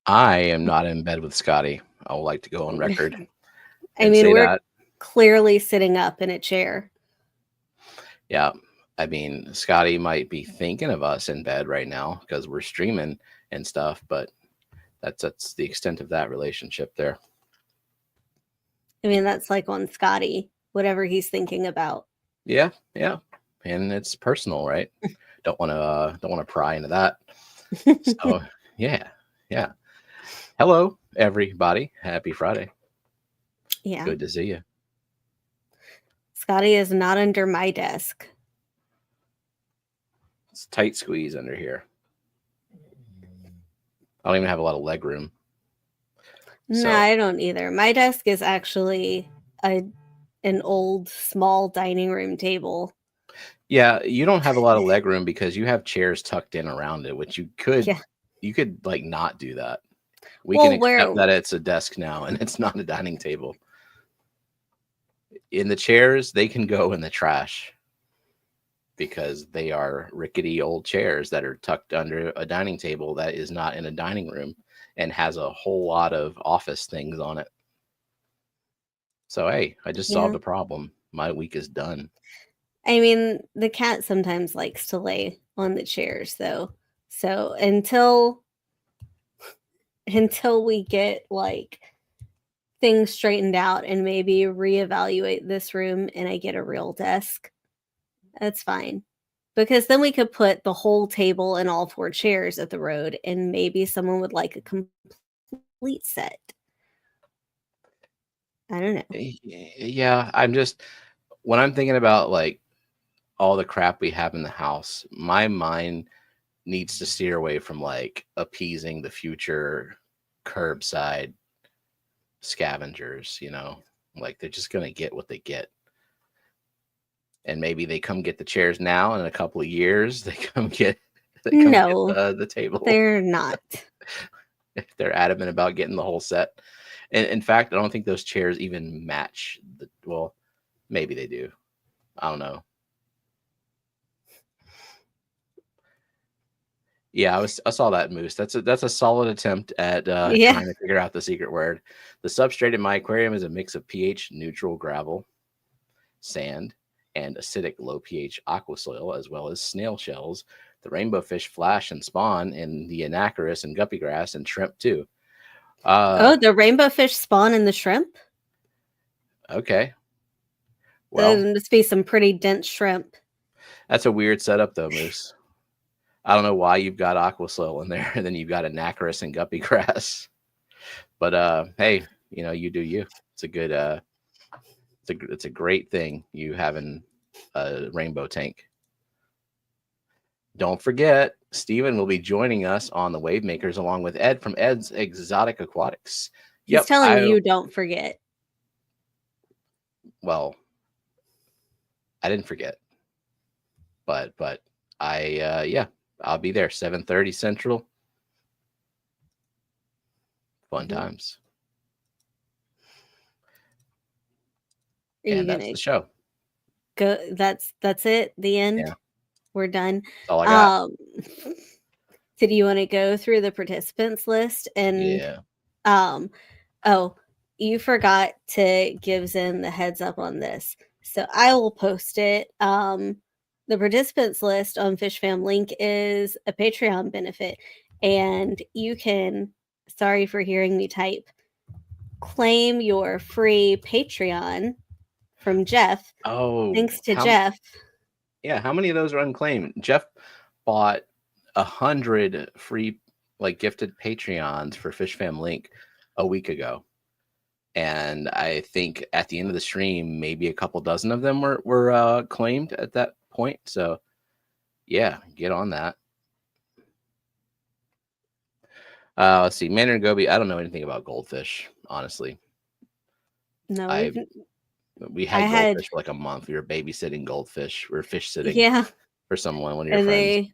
I am not in bed with Scotty. I would like to go on record. I mean, we're clearly sitting up in a chair. Yeah. I mean, Scotty might be thinking of us in bed right now because we're streaming and stuff, but that's the extent of that relationship there. I mean, that's like on Scotty, whatever he's thinking about. Yeah, yeah. And it's personal, right? don't want to pry into that. So, yeah. Hello, everybody. Happy Friday. Yeah. Good to see you. Scotty is not under my desk. It's tight squeeze under here. I don't even have a lot of leg room. No, I don't either. My desk is actually an old, small dining room table. Yeah, you don't have a lot of leg room because you have chairs tucked in around it, which you could like not do that. We can accept that it's a desk now and it's not a dining table. In the chairs, they can go in the trash because they are rickety old chairs that are tucked under a dining table that is not in a dining room and has a whole lot of office things on it. So, hey, I just solved a problem. My week is done. I mean, the cat sometimes likes to lay on the chairs, though. So until we get like things straightened out and maybe reevaluate this room and I get a real desk, that's fine. Because then we could put the whole table and all 4 chairs at the road and maybe someone would like a complete set. I don't know. Yeah, when I'm thinking about like all the crap we have in the house, my mind needs to steer away from like appeasing the future curbside scavengers, like they're just going to get what they get. And maybe they come get the chairs now, and in a couple of years they come get the table. They're not. If they're adamant about getting the whole set. And in fact, I don't think those chairs even match well, maybe they do. I don't know. Yeah, I saw that, Moose. That's a solid attempt at trying to figure out the secret word. The substrate in my aquarium is a mix of pH neutral gravel, sand, and acidic low pH aqua soil, as well as snail shells. The rainbow fish flash and spawn in the anacarus and guppy grass and shrimp too. The rainbow fish spawn in the shrimp? Okay. Well, there must be some pretty dense shrimp. That's a weird setup though, Moose. I don't know why you've got aqua soil in there and then you've got anacarus and guppy grass. But hey, you do you. It's a good it's a great thing you having a rainbow tank. Don't forget, Steven will be joining us on the Wave Makers along with Ed from Ed's Exotic Aquatics. He's telling you don't forget. Well, I didn't forget. But I'll be there 7:30 Central. Fun times. And that's the show. Go. That's it. The end. Yeah. We're done. That's all I got. Did you want to go through the participants list? And you forgot to give Zen the heads up on this, so I will post it. The participants list on Fishfam link is a Patreon benefit, and you can, sorry for hearing me type, claim your free Patreon from Jeff. Oh, thanks to Jeff. Yeah, how many of those are unclaimed? Jeff bought 100 free gifted Patreons for Fishfam link a week ago. And I think at the end of the stream, maybe a couple dozen of them were claimed at that point. So yeah, get on that. Let's see, Mandarin Gobi. I don't know anything about goldfish, honestly. No, We I had had goldfish for like a month. We were babysitting goldfish. We were fish sitting yeah, for someone, one of your and friends.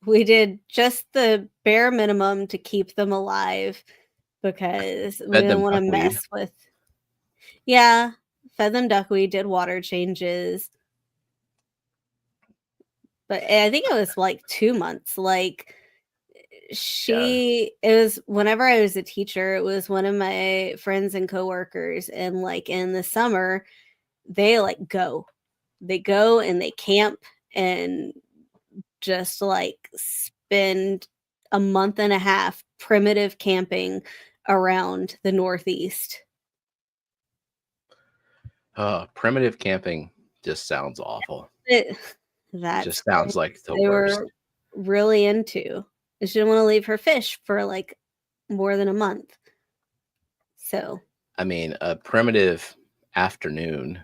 we did just the bare minimum to keep them alive because we Fed didn't them want to duckweed. mess with. Yeah, fed them duckweed, did water changes. But I think it was like 2 months. Like it was whenever I was a teacher, it was one of my friends and coworkers, and like in the summer, they they go and they camp and just like spend a month and a half primitive camping around the Northeast. Primitive camping just sounds awful. It, It that's just sounds like the they worst. were really into. She didn't want to leave her fish for like more than a month. So I mean, a primitive afternoon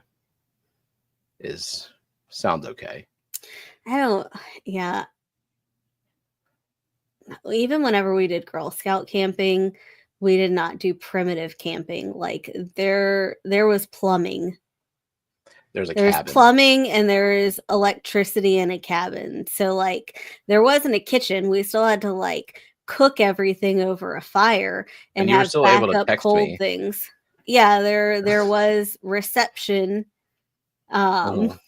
sounds okay. I don't, yeah. Even whenever we did Girl Scout camping, we did not do primitive camping. Like there was plumbing. There's a There's cabin. plumbing and there's electricity in a cabin. So like there wasn't a kitchen. We still had to like cook everything over a fire and you were have still able to backup text cold me. things. Yeah, there was reception. Oh.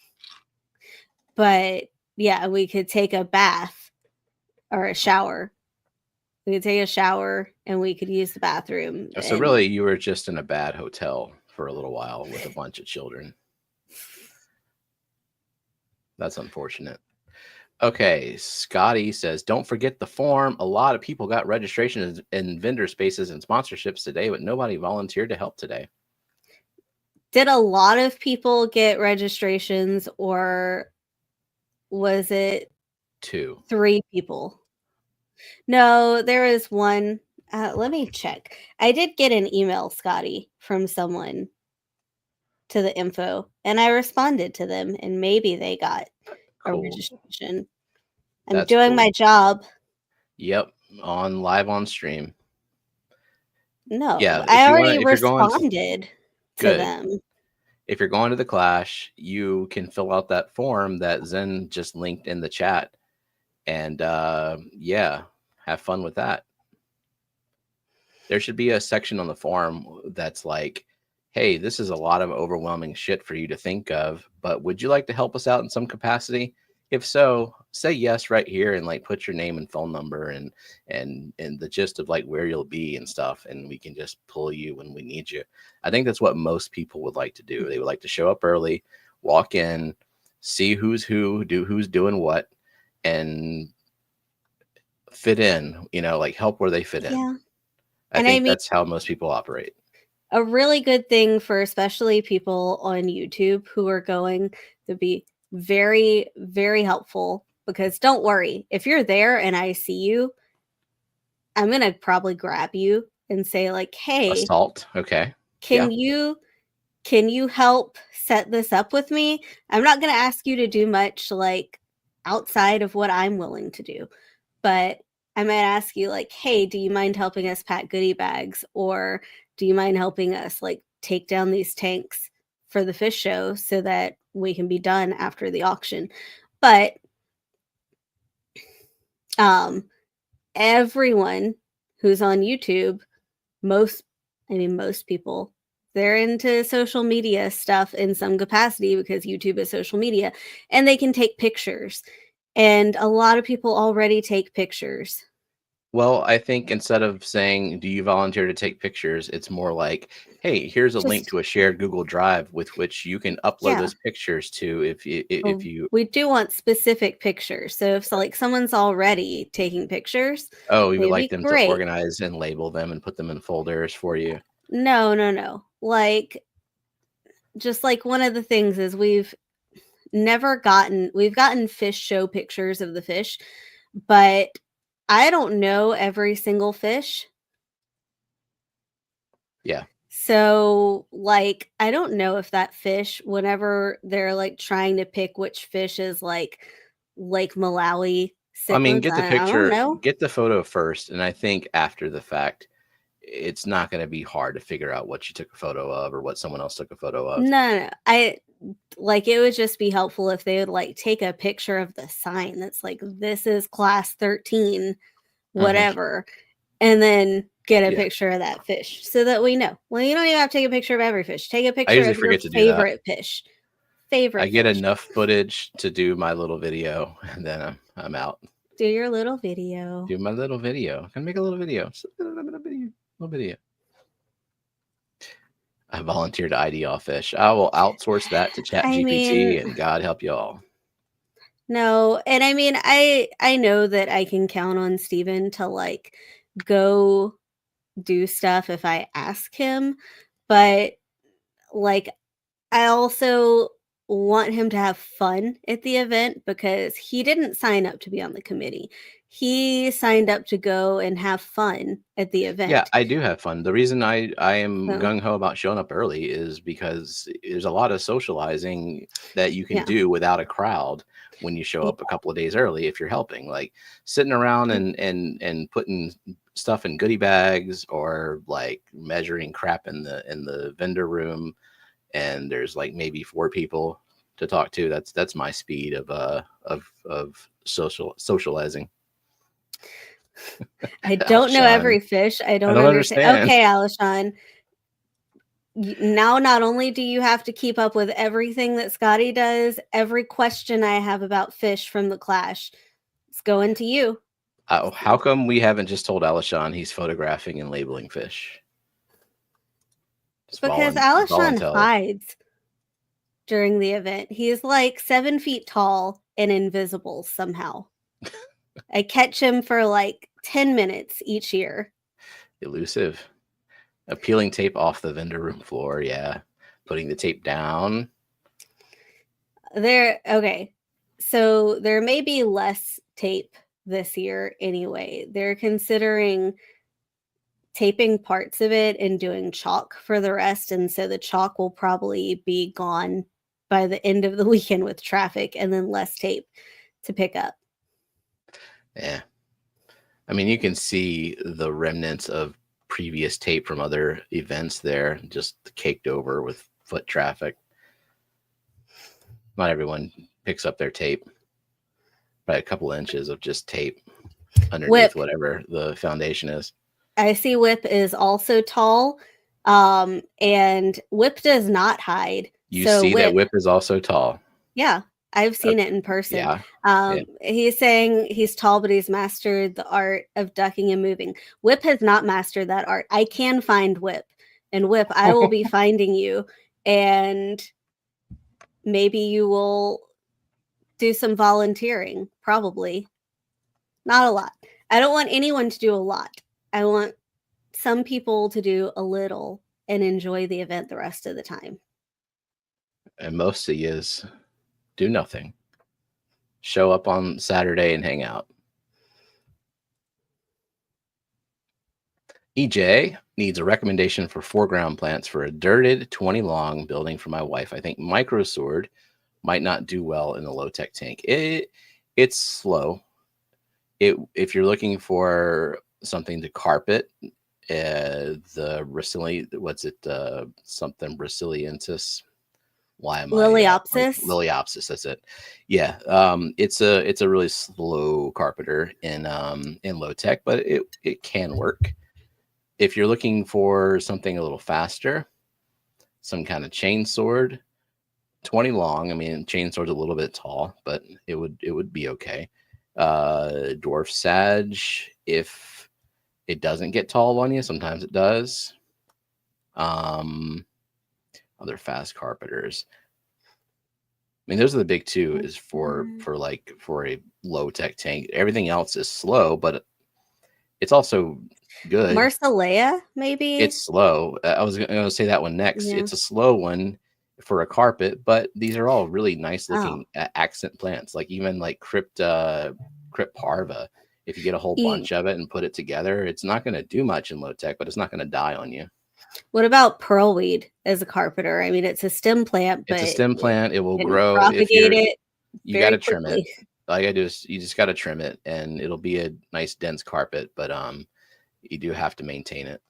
But yeah, we could take a bath or a shower. We could take a shower and we could use the bathroom. So And really, you were just in a bad hotel for a little while with a bunch of children. That's unfortunate. Okay, Scotty says, don't forget the form. A lot of people got registrations in vendor spaces and sponsorships today, but nobody volunteered to help today. did a lot of people get registrations, or was it 2? 3 people? No, there was one. Let me check. I did get an email, Scotty, from someone to the info, and I responded to them, and maybe they got a Cool. registration. I'm That's doing cool. my job. Yep, live on stream. No, Yeah, I already responded to them. If you're going to the clash, you can fill out that form that Zen just linked in the chat, and yeah, have fun with that. There should be a section on the forum that's like, hey, this is a lot of overwhelming shit for you to think of, but would you like to help us out in some capacity? If so, say yes right here and like put your name and phone number and the gist of like where you'll be and stuff, and we can just pull you when we need you. I think that's what most people would like to do. They would like to show up early, walk in, see who's who's doing what, and fit in, like help where they fit in. Yeah. I And think that's how most people operate. a really good thing for especially people on YouTube who are going to be very, very helpful, because don't worry, if you're there and I see you, I'm going to probably grab you and say like, "Hey, Assault. Okay. can you help set this up with me?" I'm not going to ask you to do much like outside of what I'm willing to do, but I might ask you like, "Hey, do you mind helping us pack goodie bags, or do you mind helping us like take down these tanks for the fish show so that we can be done after the auction?" But everyone who's on YouTube, most people, they're into social media stuff in some capacity because YouTube is social media, and they can take pictures. And a lot of people already take pictures. Well, I think instead of saying, do you volunteer to take pictures? It's more like, hey, here's a link to a shared Google Drive with which you can upload those pictures to if you. We do want specific pictures. So if like someone's already taking pictures, we would they'd like be them to great. organize and label them and put them in folders for you. No. Like, just like one of the things is we've gotten fish show pictures of the fish, but I don't know every single fish. Yeah. So, like, I don't know if that fish, whenever they're like trying to pick which fish is like Lake Malawi I mean, cichlids. get the I don't picture, know. get the photo first, and I think after the fact, it's not going to be hard to figure out what you took a photo of or what someone else took a photo of. No. I like it would just be helpful if they would like take a picture of the sign that's like, this is class 13, whatever, and then get a Yeah. picture of that fish so that we know. Well, you don't even have to take a picture of every fish. Take a picture usually of your forget to do that. favorite fish. I get fish. enough footage to do my little video, and then I'm out. Do your little video. Do my little video. I can make a little video. Little video. I volunteered to ID all fish. I will outsource that to ChatGPT, and God help y'all. No, and I mean, I know that I can count on Steven to like go do stuff if I ask him, but like I also want him to have fun at the event because he didn't sign up to be on the committee. He signed up to go and have fun at the event. Yeah, I do have fun. The reason I am gung-ho about showing up early is because there's a lot of socializing that you can do without a crowd when you show up a couple of days early if you're helping. Like sitting around and putting stuff in goodie bags or like measuring crap in the vendor room, and there's like maybe 4 people to talk to. That's my speed of socializing. I don't know every fish. I don't understand. Okay, Alishon. Now, not only do you have to keep up with everything that Scotty does, every question I have about fish from the Clash, it's going to you. How come we haven't just told Alishon he's photographing and labeling fish? Because Alishon hides during the event. He's like 7 feet tall and invisible somehow. I catch him for like 10 minutes each year. Elusive. Peeling tape off the vendor room floor. Yeah. Putting the tape down. Okay. So there may be less tape this year anyway. They're considering taping parts of it and doing chalk for the rest. And so the chalk will probably be gone by the end of the weekend with traffic, and then less tape to pick up. Yeah. I mean, you can see the remnants of previous tape from other events there, just caked over with foot traffic. Not everyone picks up their tape. Probably a couple inches of just tape underneath whatever the foundation is. I see Whip is also tall, and Whip does not hide. You see that Whip is also tall. Yeah. I've seen it in person. Yeah. He's saying he's tall, but he's mastered the art of ducking and moving. Whip has not mastered that art. I can find Whip, and Whip, I will be finding you, and maybe you will do some volunteering. Probably not a lot. I don't want anyone to do a lot. I want some people to do a little and enjoy the event the rest of the time. And most of you do nothing. Show up on Saturday and hang out. EJ needs a recommendation for foreground plants for a dirted 20 long building for my wife. I think micro sword might not do well in the low tech tank. It's slow. If you're looking for something to carpet, the something Brasiliensis. Why am Liliopsis? Liliopsis, that's it. Yeah, it's a really slow carpeter in low tech, but it can work. If you're looking for something a little faster, some kind of chain sword, 20 long. I mean, chain sword's a little bit tall, but it would be okay. Dwarf Sag, if it doesn't get tall on you, sometimes it does. Other fast carpeters. I mean, those are the big two. Is for a low tech tank. Everything else is slow, but it's also good. Marcellea, maybe it's slow. I was going to say that one next. Yeah. It's a slow one for a carpet, but these are all really nice looking accent plants. Like even like crypt parva. If you get a whole bunch of it and put it together, it's not going to do much in low tech, but it's not going to die on you. What about pearlweed as a carpeter? I mean, it's a stem plant, but it's a stem plant. It will grow. Propagate it. You got to trim it. All you gotta do is you just gotta trim it, and it'll be a nice dense carpet. But you do have to maintain it.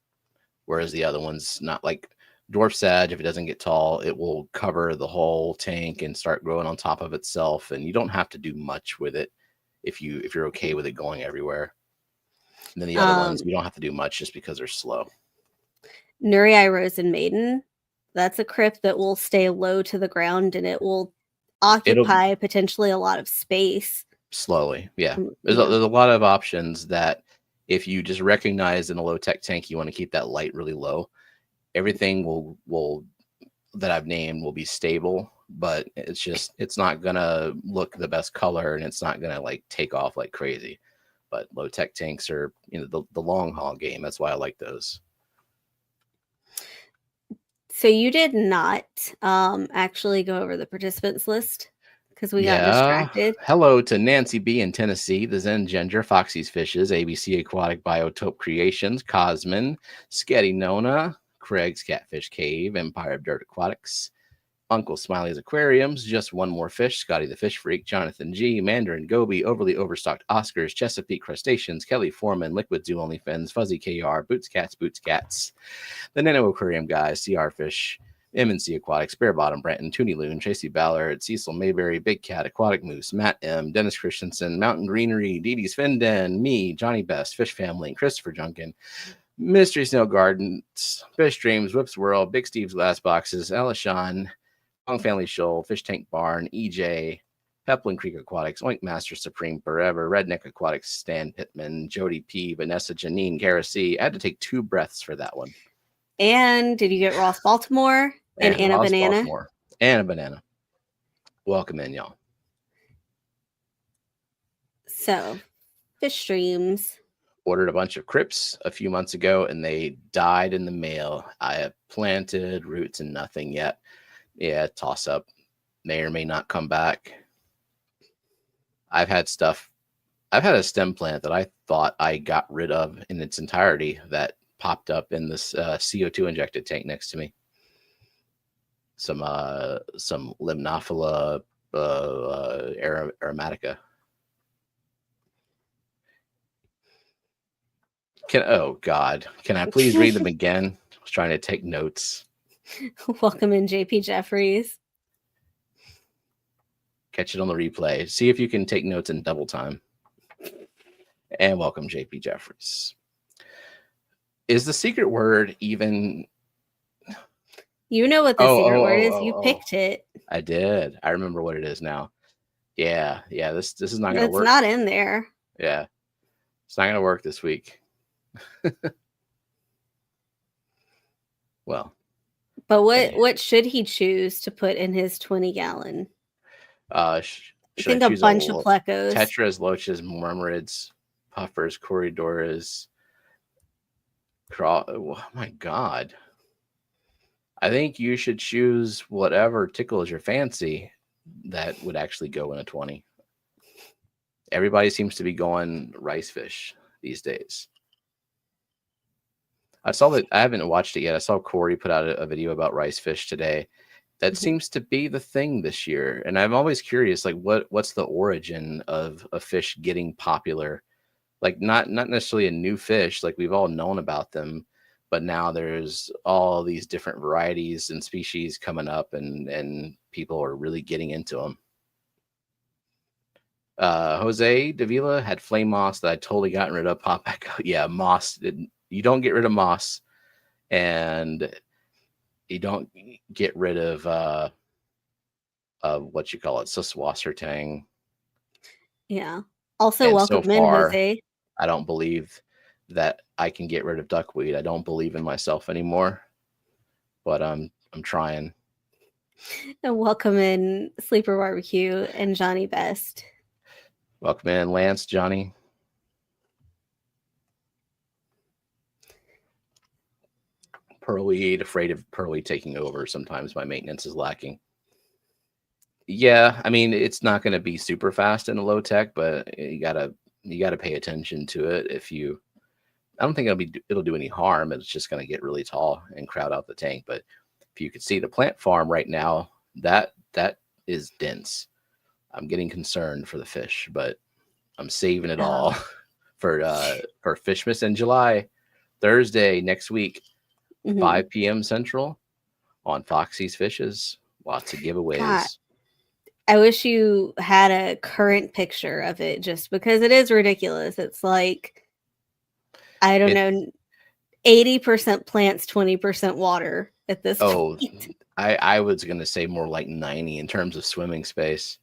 Whereas the other ones, not like dwarf sedge, if it doesn't get tall, it will cover the whole tank and start growing on top of itself, and you don't have to do much with it if you're okay with it going everywhere. And then the other ones, you don't have to do much just because they're slow. Nuri Rose and Maiden, that's a crypt that will stay low to the ground, and it will occupy potentially a lot of space. Slowly, yeah. There's a lot of options that if you just recognize in a low tech tank you want to keep that light really low, everything will that I've named will be stable, but it's not gonna look the best color, and it's not gonna like take off like crazy. But low tech tanks are, the long haul game. That's why I like those. So you did not actually go over the participants list because we got distracted. Hello to Nancy B in Tennessee, the Zen Ginger, Foxy's Fishes, ABC Aquatic Biotope Creations, Cosmin, Sketty Nona, Craig's Catfish Cave, Empire of Dirt Aquatics, Uncle Smiley's Aquariums, Just One More Fish, Scotty the Fish Freak, Jonathan G, Mandarin Goby, Overly Overstocked Oscars, Chesapeake Crustaceans, Kelly Foreman, Liquid Zoo Only Fins, Fuzzy KR, Boots Cats, The Nano Aquarium Guys, CR Fish, M&C Aquatics, Bear Bottom Brenton, Toonie Loon, Tracy Ballard, Cecil Mayberry, Big Cat, Aquatic Moose, Matt M, Dennis Christensen, Mountain Greenery, Dee Dee's Fin Den, me, Johnny Best, Fish Family, Christopher Junkin, Mystery Snow Gardens, Fish Dreams, Whips World, Big Steve's Glass Boxes, Alishon, Long Family Shoal, Fish Tank Barn, EJ, Peplin Creek Aquatics, Oink Master Supreme Forever, Redneck Aquatics, Stan Pittman, Jody P, Vanessa Janine, Kara C. I had to take 2 breaths for that one. And did you get Ross Baltimore and Anna Ross Banana? Baltimore. Anna Banana. Welcome in, y'all. So, fish streams. Ordered a bunch of crypts a few months ago, and they died in the mail. I have planted roots and nothing yet. Yeah, toss up. May or may not come back. I've had a stem plant that I thought I got rid of in its entirety that popped up in this CO2 injected tank next to me. Some Limnophila aromatica. Oh God, can I please read them again? I was trying to take notes. Welcome in, JP Jeffries. Catch it on the replay. See if you can take notes in double time. And welcome, JP Jeffries. Is the secret word even? You know what the secret word is. You picked it. I did. I remember what it is now. Yeah. This is not gonna work. It's not in there. Yeah, it's not gonna work this week. Well, but what should he choose to put in his 20-gallon? I think a bunch of plecos, tetras, loaches, murmurids, puffers, corridoras. Oh my God! I think you should choose whatever tickles your fancy that would actually go in a 20. Everybody seems to be going rice fish these days. I saw that. I haven't watched it yet. I saw Corey put out a video about rice fish today. That seems to be the thing this year. And I'm always curious, like what's the origin of a fish getting popular? Like not necessarily a new fish, like we've all known about them, but now there's all these different varieties and species coming up, and people are really getting into them. Jose Davila had flame moss that I totally gotten rid of. Pop back out. Yeah, moss. You don't get rid of moss, and you don't get rid of what you call it, Saswassertang. Yeah. Also, welcome in, Jose. I don't believe that I can get rid of duckweed. I don't believe in myself anymore, but I'm trying. And welcome in, Sleeper Barbecue and Johnny Best. Welcome in, Lance, Johnny. Pearlweed, afraid of pearlweed taking over. Sometimes my maintenance is lacking. Yeah, I mean, it's not going to be super fast in a low tech, but you gotta pay attention to it. I don't think it'll do any harm. It's just going to get really tall and crowd out the tank. But if you could see the plant farm right now, that is dense. I'm getting concerned for the fish, but I'm saving it all for Fishmas in July, Thursday next week, 5 p.m. Central on Foxy's Fishes. Lots of giveaways. God, I wish you had a current picture of it, just because it is ridiculous. It's like, I don't know, 80% plants, 20% water at this point. I was going to say more like 90 in terms of swimming space.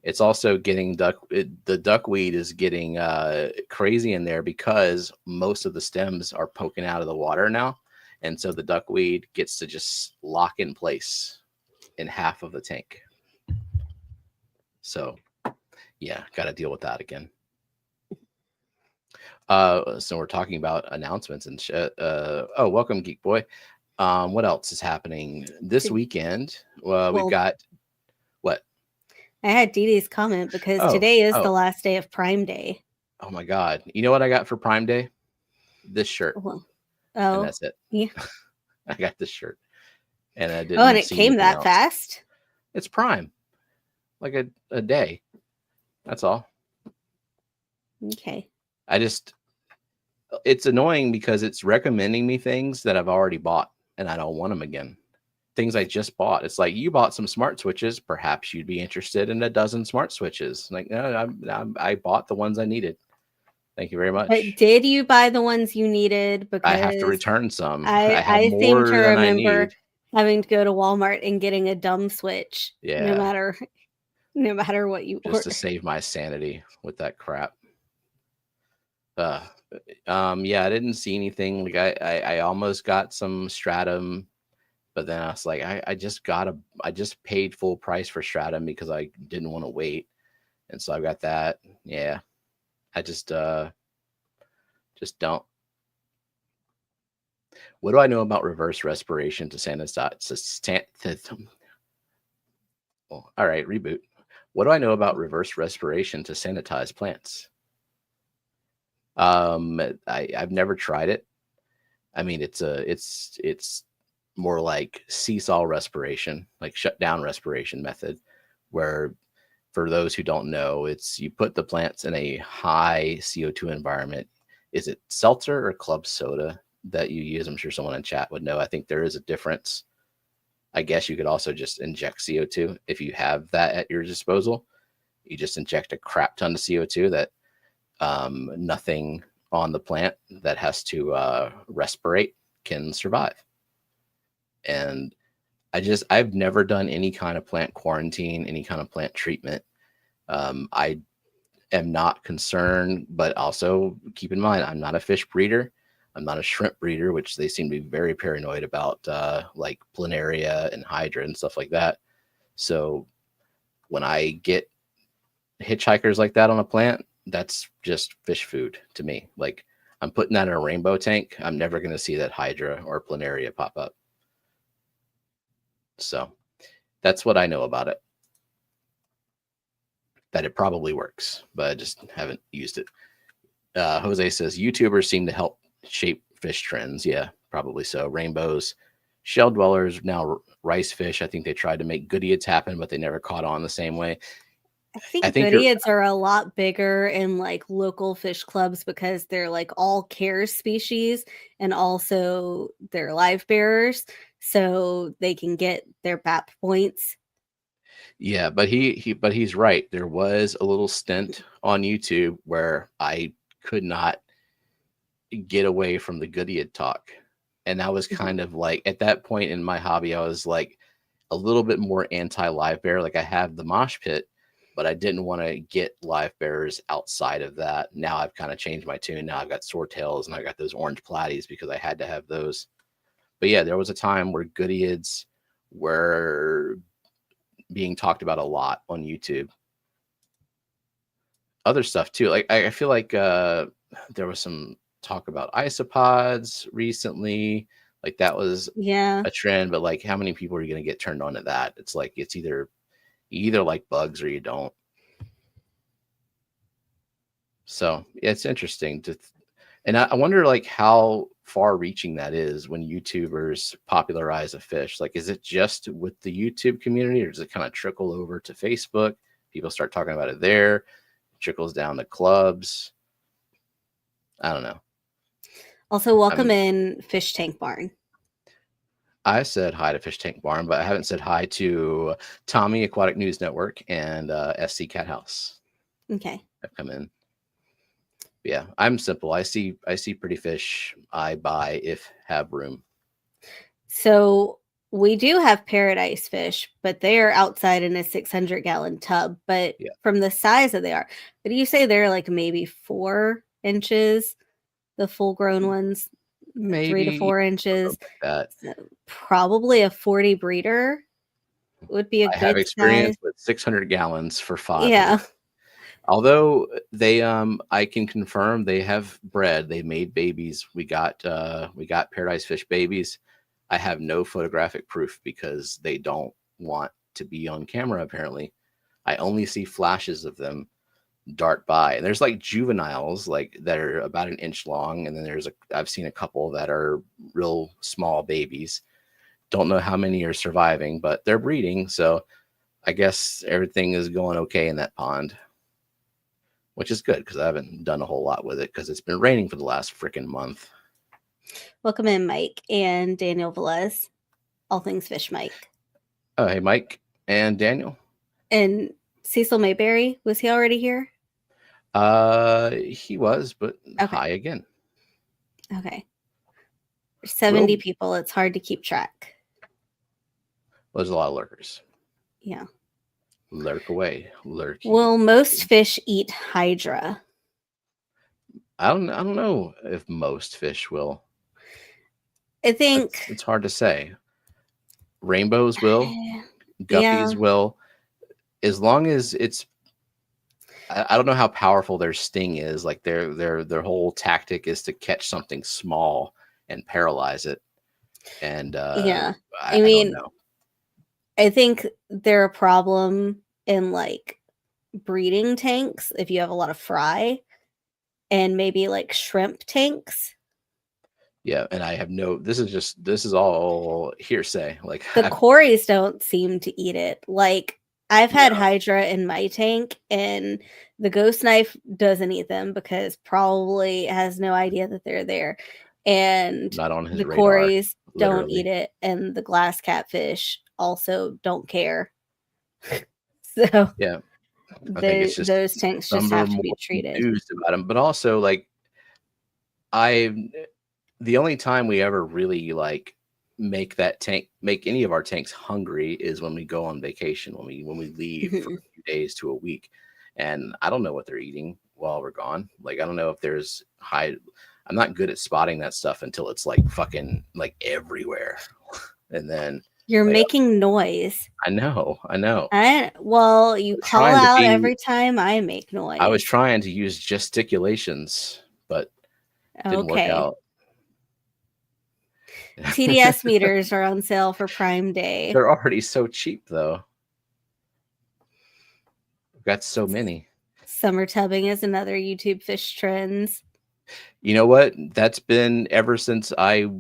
It's also getting the duckweed is getting crazy in there because most of the stems are poking out of the water now. And so the duckweed gets to just lock in place in half of the tank. So yeah, got to deal with that again. So we're talking about announcements and welcome Geek Boy. What else is happening this weekend? We've got what? I had Dee Dee's comment because today is the last day of Prime Day. Oh my God. You know what I got for Prime Day? This shirt. And that's it. Yeah. I got this shirt. And I didn't and it came that else. Fast? It's Prime. Like a day. That's all. Okay. It's annoying because it's recommending me things that I've already bought and I don't want them again. Things I just bought. It's like, you bought some smart switches. Perhaps you'd be interested in a dozen smart switches. Like, no, I bought the ones I needed. Thank you very much. But did you buy the ones you needed? Because I have to return some. I seem to remember having to go to Walmart and getting a dumb switch. Yeah. No matter what you order. Just to save my sanity with that crap. Yeah, I didn't see anything. Like I almost got some Stratum, but then I was like, I just paid full price for Stratum because I didn't want to wait. And so I got that. Yeah. I just don't. What do I know about reverse respiration to sanitize? All right, reboot. What do I know about reverse respiration to sanitize plants? I've never tried it. I mean, it's more like seesaw respiration, like shutdown respiration method, where for those who don't know, it's you put the plants in a high CO2 environment. Is it seltzer or club soda that you use? I'm sure someone in chat would know. I think there is a difference. I guess you could also just inject CO2 if you have that at your disposal. You just inject a crap ton of CO2 that nothing on the plant that has to respirate can survive. And I've never done any kind of plant quarantine, any kind of plant treatment. I am not concerned, but also keep in mind, I'm not a fish breeder. I'm not a shrimp breeder, which they seem to be very paranoid about, like planaria and hydra and stuff like that. So when I get hitchhikers like that on a plant, that's just fish food to me. Like, I'm putting that in a rainbow tank. I'm never going to see that hydra or planaria pop up. So that's what I know about it. That it probably works, but I just haven't used it. Jose says YouTubers seem to help shape fish trends. Yeah, probably so. Rainbows, shell dwellers, now rice fish. I think they tried to make goodeids happen, but they never caught on the same way. I think goodeids are a lot bigger in like local fish clubs because they're like all care species and also they're live bearers, so they can get their BAP points. Yeah, but he's right. There was a little stint on YouTube where I could not get away from the goodeiid talk. And that was kind of like, at that point in my hobby, I was like a little bit more anti-live bear. Like, I have the mosh pit, but I didn't want to get live bearers outside of that. Now I've kind of changed my tune. Now I've got swordtails and I got those orange platies because I had to have those. But yeah, there was a time where goodeids were being talked about a lot on YouTube. Other stuff too. Like, I feel like there was some talk about isopods recently. Like, that was a trend, but like, how many people are you going to get turned on to that? It's like, it's you either like bugs or you don't. So yeah, it's interesting and I wonder like how far reaching that is when YouTubers popularize a fish. Like, is it just with the YouTube community or does it kind of trickle over to Facebook? people start talking about it there. It trickles down to clubs. I don't know. Also, welcome in Fish Tank Barn. I said hi to Fish Tank Barn, but I haven't said hi to Tommy Aquatic News Network and SC Cat House. Okay. I've come in. Yeah, I'm simple. I see pretty fish. I buy if have room. So we do have paradise fish, but they are outside in a 600-gallon tub. But from the size that they are, what do you say they're like maybe 4 inches? The full-grown ones, maybe 3 to 4 inches. Like that. So probably a 40 breeder would be a good size. I have experience with 600 gallons for 5. Yeah. Although they, I can confirm they have bred. They made babies. We got paradise fish babies. I have no photographic proof because they don't want to be on camera. Apparently, I only see flashes of them dart by, and there's like juveniles like that are about an inch long, and then I've seen a couple that are real small babies. Don't know how many are surviving, but they're breeding, so I guess everything is going okay in that pond, which is good because I haven't done a whole lot with it because it's been raining for the last freaking month. Welcome in, Mike and Daniel Velez, All Things Fish Mike. Oh, hey, Mike and Daniel. And Cecil Mayberry, was he already here? He was, but okay. Hi again. Okay. There's 70 people. It's hard to keep track. Well, there's a lot of lurkers. Yeah. Lurk away. Lurk. Will most fish eat hydra? I don't know if most fish will. I think it's hard to say. Rainbows will. Guppies will. As long as it's, I don't know how powerful their sting is. Like their whole tactic is to catch something small and paralyze it. And I mean, don't know. I think they're a problem in like breeding tanks if you have a lot of fry, and maybe like shrimp tanks. Yeah, and I have this is all hearsay. Like the Corys don't seem to eat it. Like I've had hydra in my tank, and the ghost knife doesn't eat them because probably has no idea that they're there. And not on his the radar, Corys don't eat it, and the glass catfish also don't care. So yeah, I think it's just those tanks just have to be treated. About them, but also like the only time we ever really like make any of our tanks hungry is when we go on vacation, when we leave for a few days to a week, and I don't know what they're eating while we're gone. Like I don't know if there's I'm not good at spotting that stuff until it's like fucking like everywhere, and then you're making noise. I know. Well, you call out every time I make noise. I was trying to use gesticulations, but didn't work out. TDS meters are on sale for Prime Day. They're already so cheap, though. We've got so many. Summer tubbing is another YouTube fish trends. You know what? That's been ever since I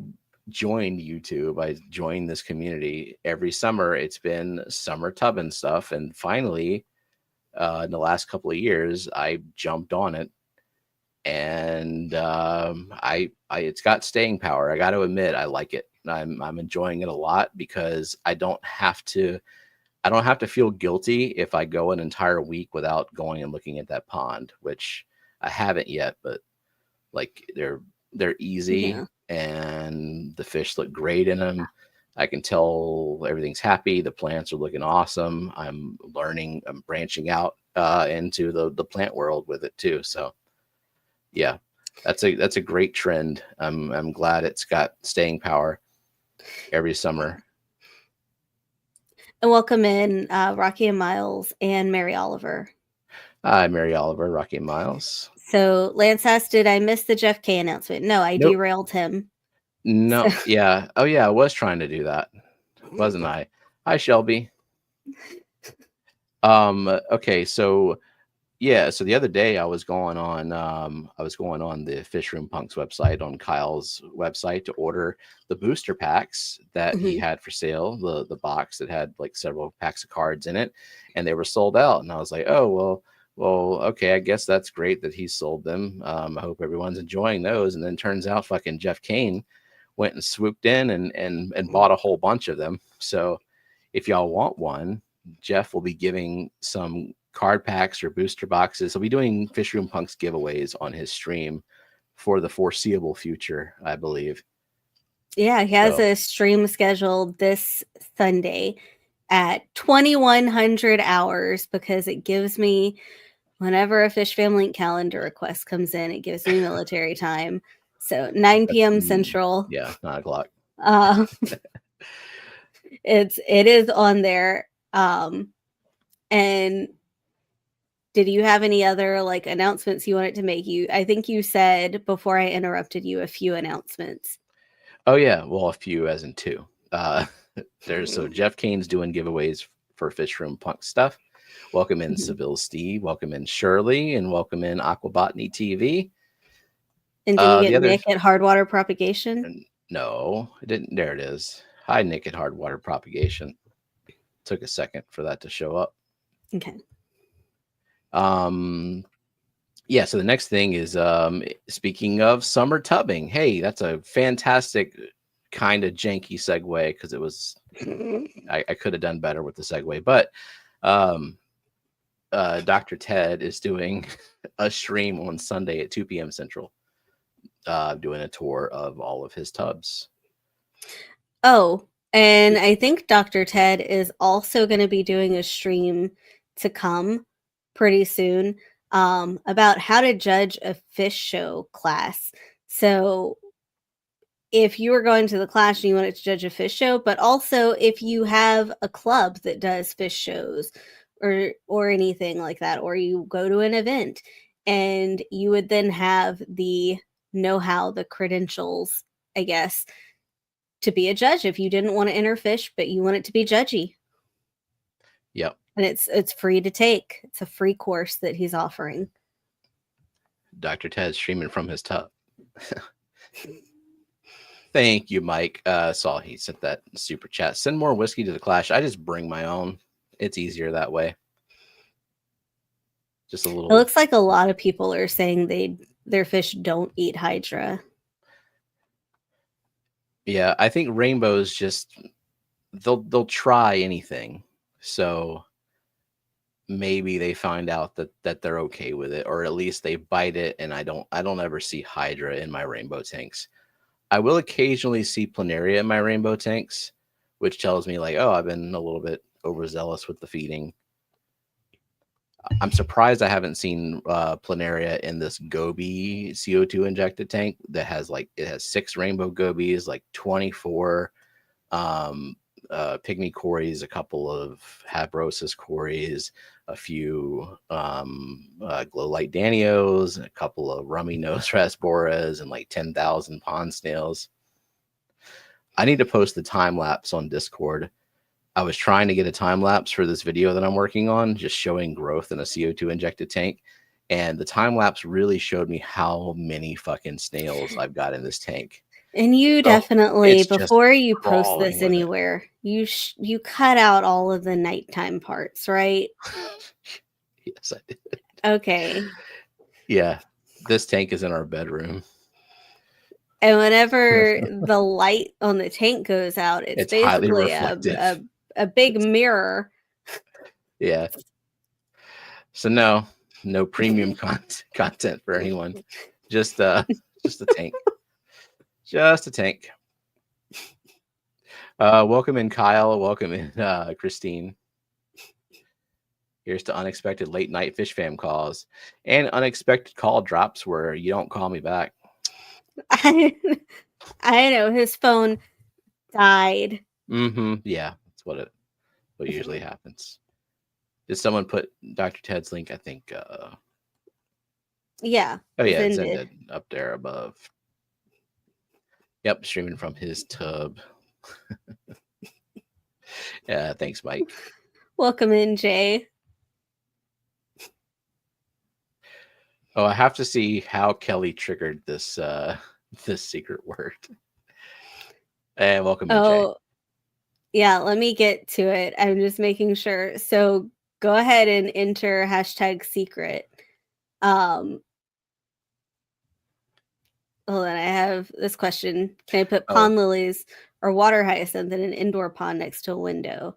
joined YouTube. I joined this community. Every summer, it's been summer tubbing stuff. And finally, in the last couple of years, I jumped on it. And it's got staying power. I got to admit, I like it. I'm enjoying it a lot because I don't have to feel guilty if I go an entire week without going and looking at that pond, which I haven't yet, but like they're easy and the fish look great in them. I can tell everything's happy. The plants are looking awesome. I'm learning, I'm branching out into the plant world with it too. So yeah, that's a great trend. I'm glad it's got staying power every summer. And welcome in Rocky and Miles and Mary Oliver. Hi, Mary Oliver, Rocky and Miles. So Lance asked, did I miss the Jeff K announcement? No, I derailed him. No, yeah. Oh yeah, I was trying to do that, wasn't I? Hi, Shelby. Okay, so Yeah, so the other day I was going on the Fish Room Punks website, on Kyle's website, to order the booster packs that he had for sale, the box that had like several packs of cards in it, and they were sold out. And I was like, oh well, okay, I guess that's great that he sold them. I hope everyone's enjoying those. And then turns out fucking Jeff Kane went and swooped in and bought a whole bunch of them. So if y'all want one, Jeff will be giving some card packs or booster boxes. He'll be doing Fish Room Punks giveaways on his stream for the foreseeable future, I believe. Yeah, he has a stream scheduled this Sunday at 2100 hours, because it gives me, whenever a Fishfam Link calendar request comes in, it gives me military time. So 9 p.m. Central. Yeah, 9 o'clock. It is on there. And did you have any other like announcements you wanted to make? I think you said before I interrupted you a few announcements. Oh yeah, well, a few as in two. So Jeff Kane's doing giveaways for Fish Room Punk stuff. Welcome in Seville Steve, welcome in Shirley, and welcome in Aquabotany TV. And did you get Nick at Hardwater Propagation? No, it didn't. There it is. Hi, Nick at Hardwater Propagation. Took a second for that to show up. Okay. Yeah, so the next thing is, speaking of summer tubbing, hey, that's a fantastic kind of janky segue, because it was, I could have done better with the segue, but Dr. Ted is doing a stream on Sunday at 2 p.m. Central, doing a tour of all of his tubs. Oh, and I think Dr. Ted is also going to be doing a stream to come pretty soon, about how to judge a fish show class. So if you are going to the class and you wanted to judge a fish show, but also if you have a club that does fish shows or anything like that, or you go to an event and you would then have the know-how, the credentials, I guess, to be a judge if you didn't want to enter fish, but you want it to be judgy. Yep. And it's free to take. It's a free course that he's offering. Dr. Ted's streaming from his tub. Thank you, Mike. Saw he sent that super chat. Send more whiskey to the clash. I just bring my own. It's easier that way. Just a little. It looks like a lot of people are saying their fish don't eat hydra. Yeah, I think rainbows just they'll try anything. So maybe they find out that they're okay with it, or at least they bite it, and I don't ever see hydra in my rainbow tanks. I will occasionally see planaria in my rainbow tanks, which tells me like, oh, I've been a little bit overzealous with the feeding. I'm surprised I haven't seen planaria in this goby CO2 injected tank that has it has 6 rainbow gobies, like 24 pygmy cories, a couple of habrosis cories, a few glow light danios, a couple of rummy nose rasboras, and like 10,000 pond snails. I need to post the time lapse on Discord. I was trying to get a time lapse for this video that I'm working on, just showing growth in a CO2 injected tank. And the time lapse really showed me how many fucking snails I've got in this tank. And you definitely, before you post this anywhere, you cut out all of the nighttime parts, right? Yes, I did. Okay. Yeah, this tank is in our bedroom. And whenever the light on the tank goes out, it's basically a big mirror. Yeah. So no premium content for anyone. Just a tank. Just a tank. Welcome in, Kyle. Welcome in, Christine. Here's to unexpected late night fish fam calls and unexpected call drops where you don't call me back. I know his phone died. Yeah, that's what usually happens. Did someone put Dr. Ted's link? I think. Yeah. Oh yeah, it's ended up there above. Yep, streaming from his tub. Yeah, thanks, Mike. Welcome in, Jay. Oh, I have to see how Kelly triggered this this secret word. And welcome in, Jay. Oh, yeah, let me get to it. I'm just making sure. So go ahead and enter #secret. Hold on, I have this question. Can I put pond lilies or water hyacinth in an indoor pond next to a window?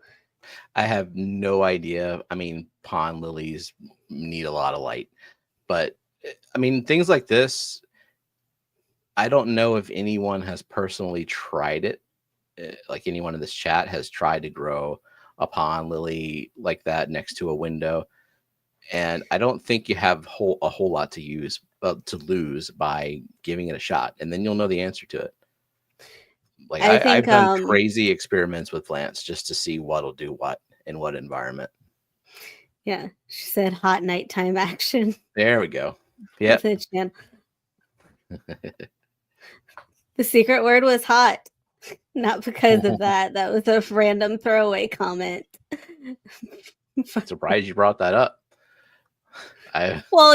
I have no idea. I mean, pond lilies need a lot of light, but I mean, things like this, I don't know if anyone has personally tried it. Like anyone in this chat has tried to grow a pond lily like that next to a window. And I don't think you have a whole lot to lose by giving it a shot, and then you'll know the answer to it. Like I think I've done crazy experiments with plants just to see what'll do what in what environment. Yeah, she said hot nighttime action. There we go. Yep. The secret word was hot. Not because of that. That was a random throwaway comment. Surprised you brought that up. Well,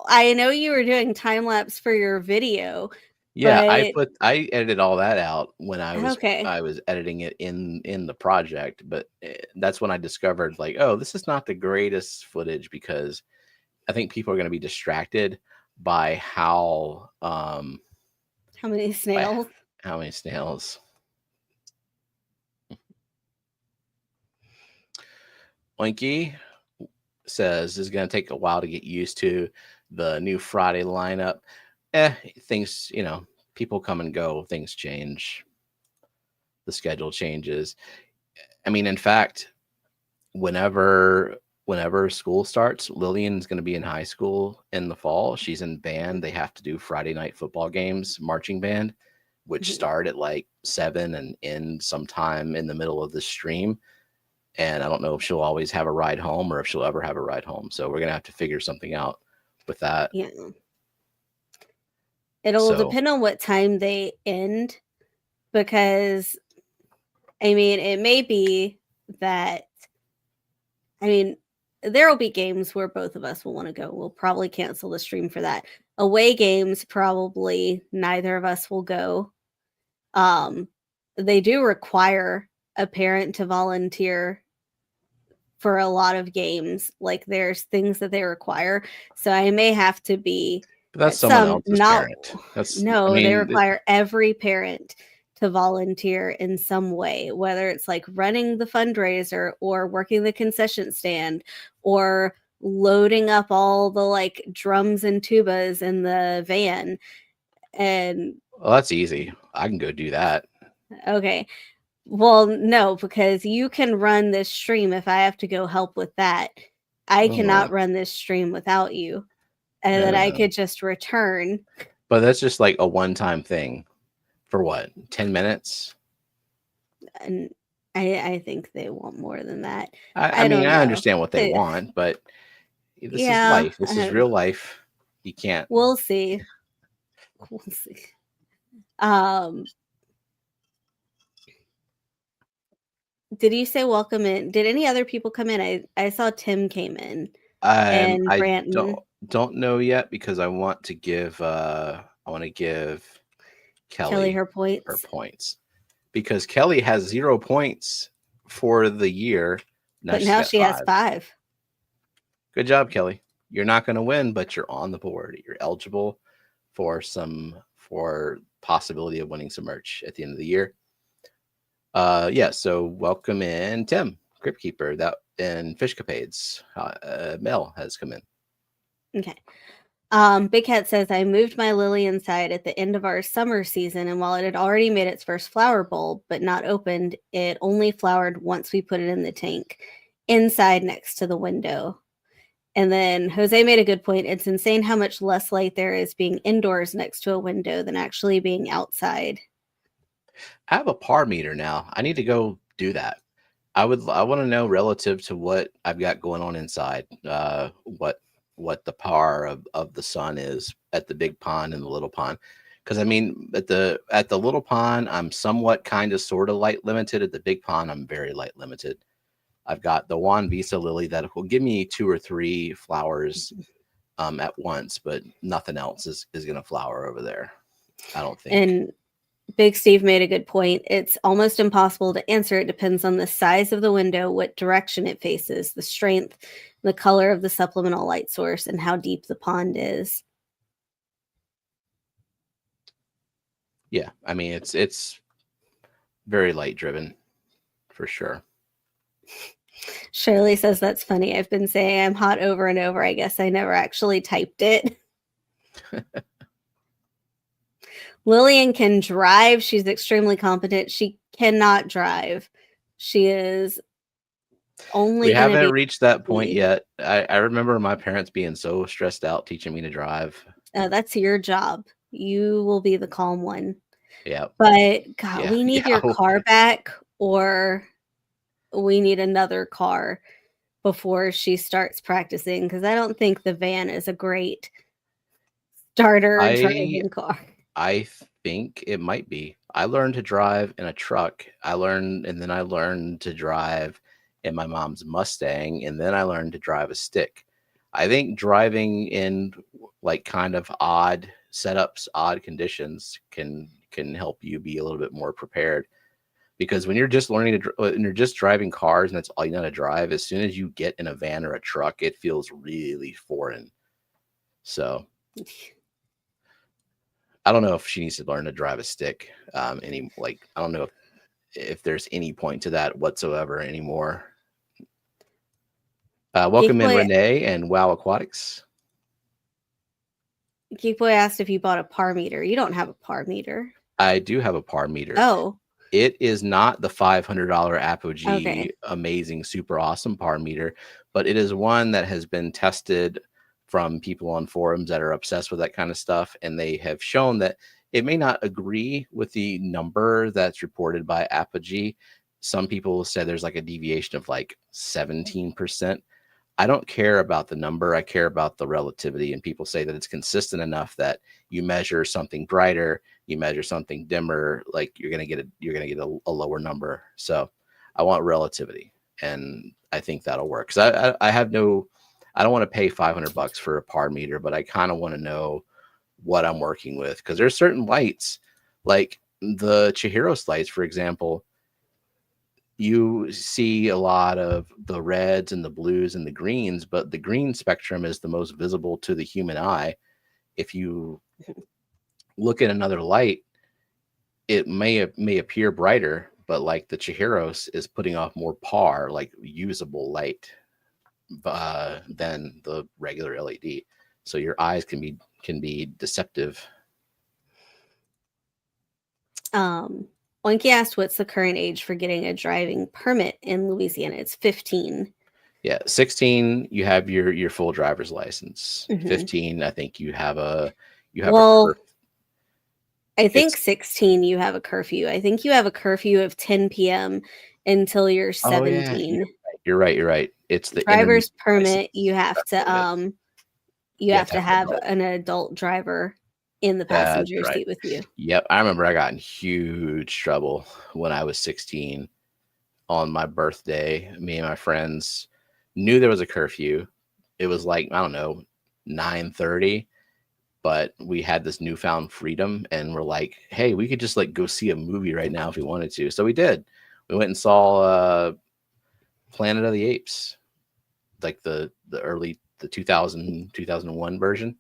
I know you were doing time lapse for your video. Yeah, but I edited all that out when I okay. was editing it in the project, but that's when I discovered like, oh, this is not the greatest footage because I think people are going to be distracted by how many snails. How many snails. Oinky says it's going to take a while to get used to the new Friday lineup. Things, you know, people come and go, things change, the schedule changes. I mean, in fact, whenever school starts, Lillian's going to be in high school in the fall. She's in band. They have to do Friday night football games, marching band, which start at like 7 and end sometime in the middle of the stream. And I don't know if she'll always have a ride home or if she'll ever have a ride home. So we're going to have to figure something out with that. Yeah. It'll depend on what time they end, because I mean, it may be that, I mean, there will be games where both of us will want to go. We'll probably cancel the stream for that. Away games, probably neither of us will go. They do require a parent to volunteer for a lot of games. Like there's things that they require. So I may have to be. But that's someone else's parent. They require every parent to volunteer in some way, whether it's like running the fundraiser or working the concession stand or loading up all the like drums and tubas in the van. And well, that's easy. I can go do that. Okay. Well, no, because you can run this stream if I have to go help with that. I cannot run this stream without you. And then I could just return. But that's just like a one-time thing. For what? 10 minutes? And I think they want more than that. I mean, I understand what they want, but this is life. This is real life. You can't. We'll see. We'll see. Did you say welcome in? Did any other people come in? I saw Tim came in. And I don't know yet because I want to give Kelly her points. Because Kelly has 0 points for the year. But now she has 5. Good job, Kelly. You're not going to win, but you're on the board. You're eligible for possibility of winning some merch at the end of the year. So welcome in Tim, Crypt Keeper, and Fishcapades. Mel has come in. Okay. Big Cat says, I moved my lily inside at the end of our summer season, and while it had already made its first flower bulb, but not opened, it only flowered once we put it in the tank, inside next to the window. And then Jose made a good point. It's insane how much less light there is being indoors next to a window than actually being outside. I have a par meter now. I need to go do that. I want to know relative to what I've got going on inside, what the par of the sun is at the big pond and the little pond. Because I mean, at the little pond, I'm somewhat kind of sort of light limited. At the big pond, I'm very light limited. I've got the Juan Visa lily that will give me 2 or 3 flowers at once, but nothing else is going to flower over there. I don't think. And Big Steve made a good point. It's almost impossible to answer. It depends on the size of the window, what direction it faces, the strength, the color of the supplemental light source, and how deep the pond is. Yeah, I mean it's very light driven for sure. Shirley says that's funny. I've been saying I'm hot over and over. I guess I never actually typed it. Lillian can drive. She's extremely competent. She cannot drive. She is only We going to haven't be. reached that point yet. I remember my parents being so stressed out teaching me to drive. That's your job. You will be the calm one. Yeah. But God, Yeah. we need Yeah. your car back, or we need another car before she starts practicing, because I don't think the van is a great starter driving car. I think it might be. I learned to drive in a truck. And then I learned to drive in my mom's Mustang, and then I learned to drive a stick. I think driving in like kind of odd setups, odd conditions can help you be a little bit more prepared. Because when you're just when you're just driving cars and that's all you know how to drive, as soon as you get in a van or a truck, it feels really foreign. So I don't know if she needs to learn to drive a stick. I don't know if there's any point to that whatsoever anymore. Welcome in, Renee and Wow Aquatics. Geek Boy asked if you bought a par meter. You don't have a par meter. I do have a par meter. Oh. It is not the $500 Apogee amazing, super awesome par meter, but it is one that has been tested from people on forums that are obsessed with that kind of stuff. And they have shown that it may not agree with the number that's reported by Apogee. Some people said there's like a deviation of like 17%. I don't care about the number. I care about the relativity. And people say that it's consistent enough that you measure something brighter, you measure something dimmer, like you're going to get a lower number. So I want relativity, and I think that'll work. Cause I don't want to pay $500 for a par meter, but I kind of want to know what I'm working with. Cause there's certain lights, like the Chihiros lights, for example. You see a lot of the reds and the blues and the greens, but the green spectrum is the most visible to the human eye. If you look at another light, it may appear brighter, but like the Chihiros is putting off more par, like usable light, than the regular LED. So your eyes can be deceptive. Oinky asked, what's the current age for getting a driving permit in Louisiana? It's 15. Yeah, 16, you have your full driver's license. 15, I think you have a I think 16, you have a curfew. I think you have a curfew of 10 p.m. until you're 17. Yeah, you're right. It's the driver's permit. You have to have an adult driver in the passenger seat with you. Yep. I remember I got in huge trouble when I was 16 on my birthday. Me and my friends knew there was a curfew. It was like, I don't know, 9:30, but we had this newfound freedom and we're like, hey, we could just like go see a movie right now if we wanted to. So we did. We went and saw Planet of the Apes, like the 2001 version.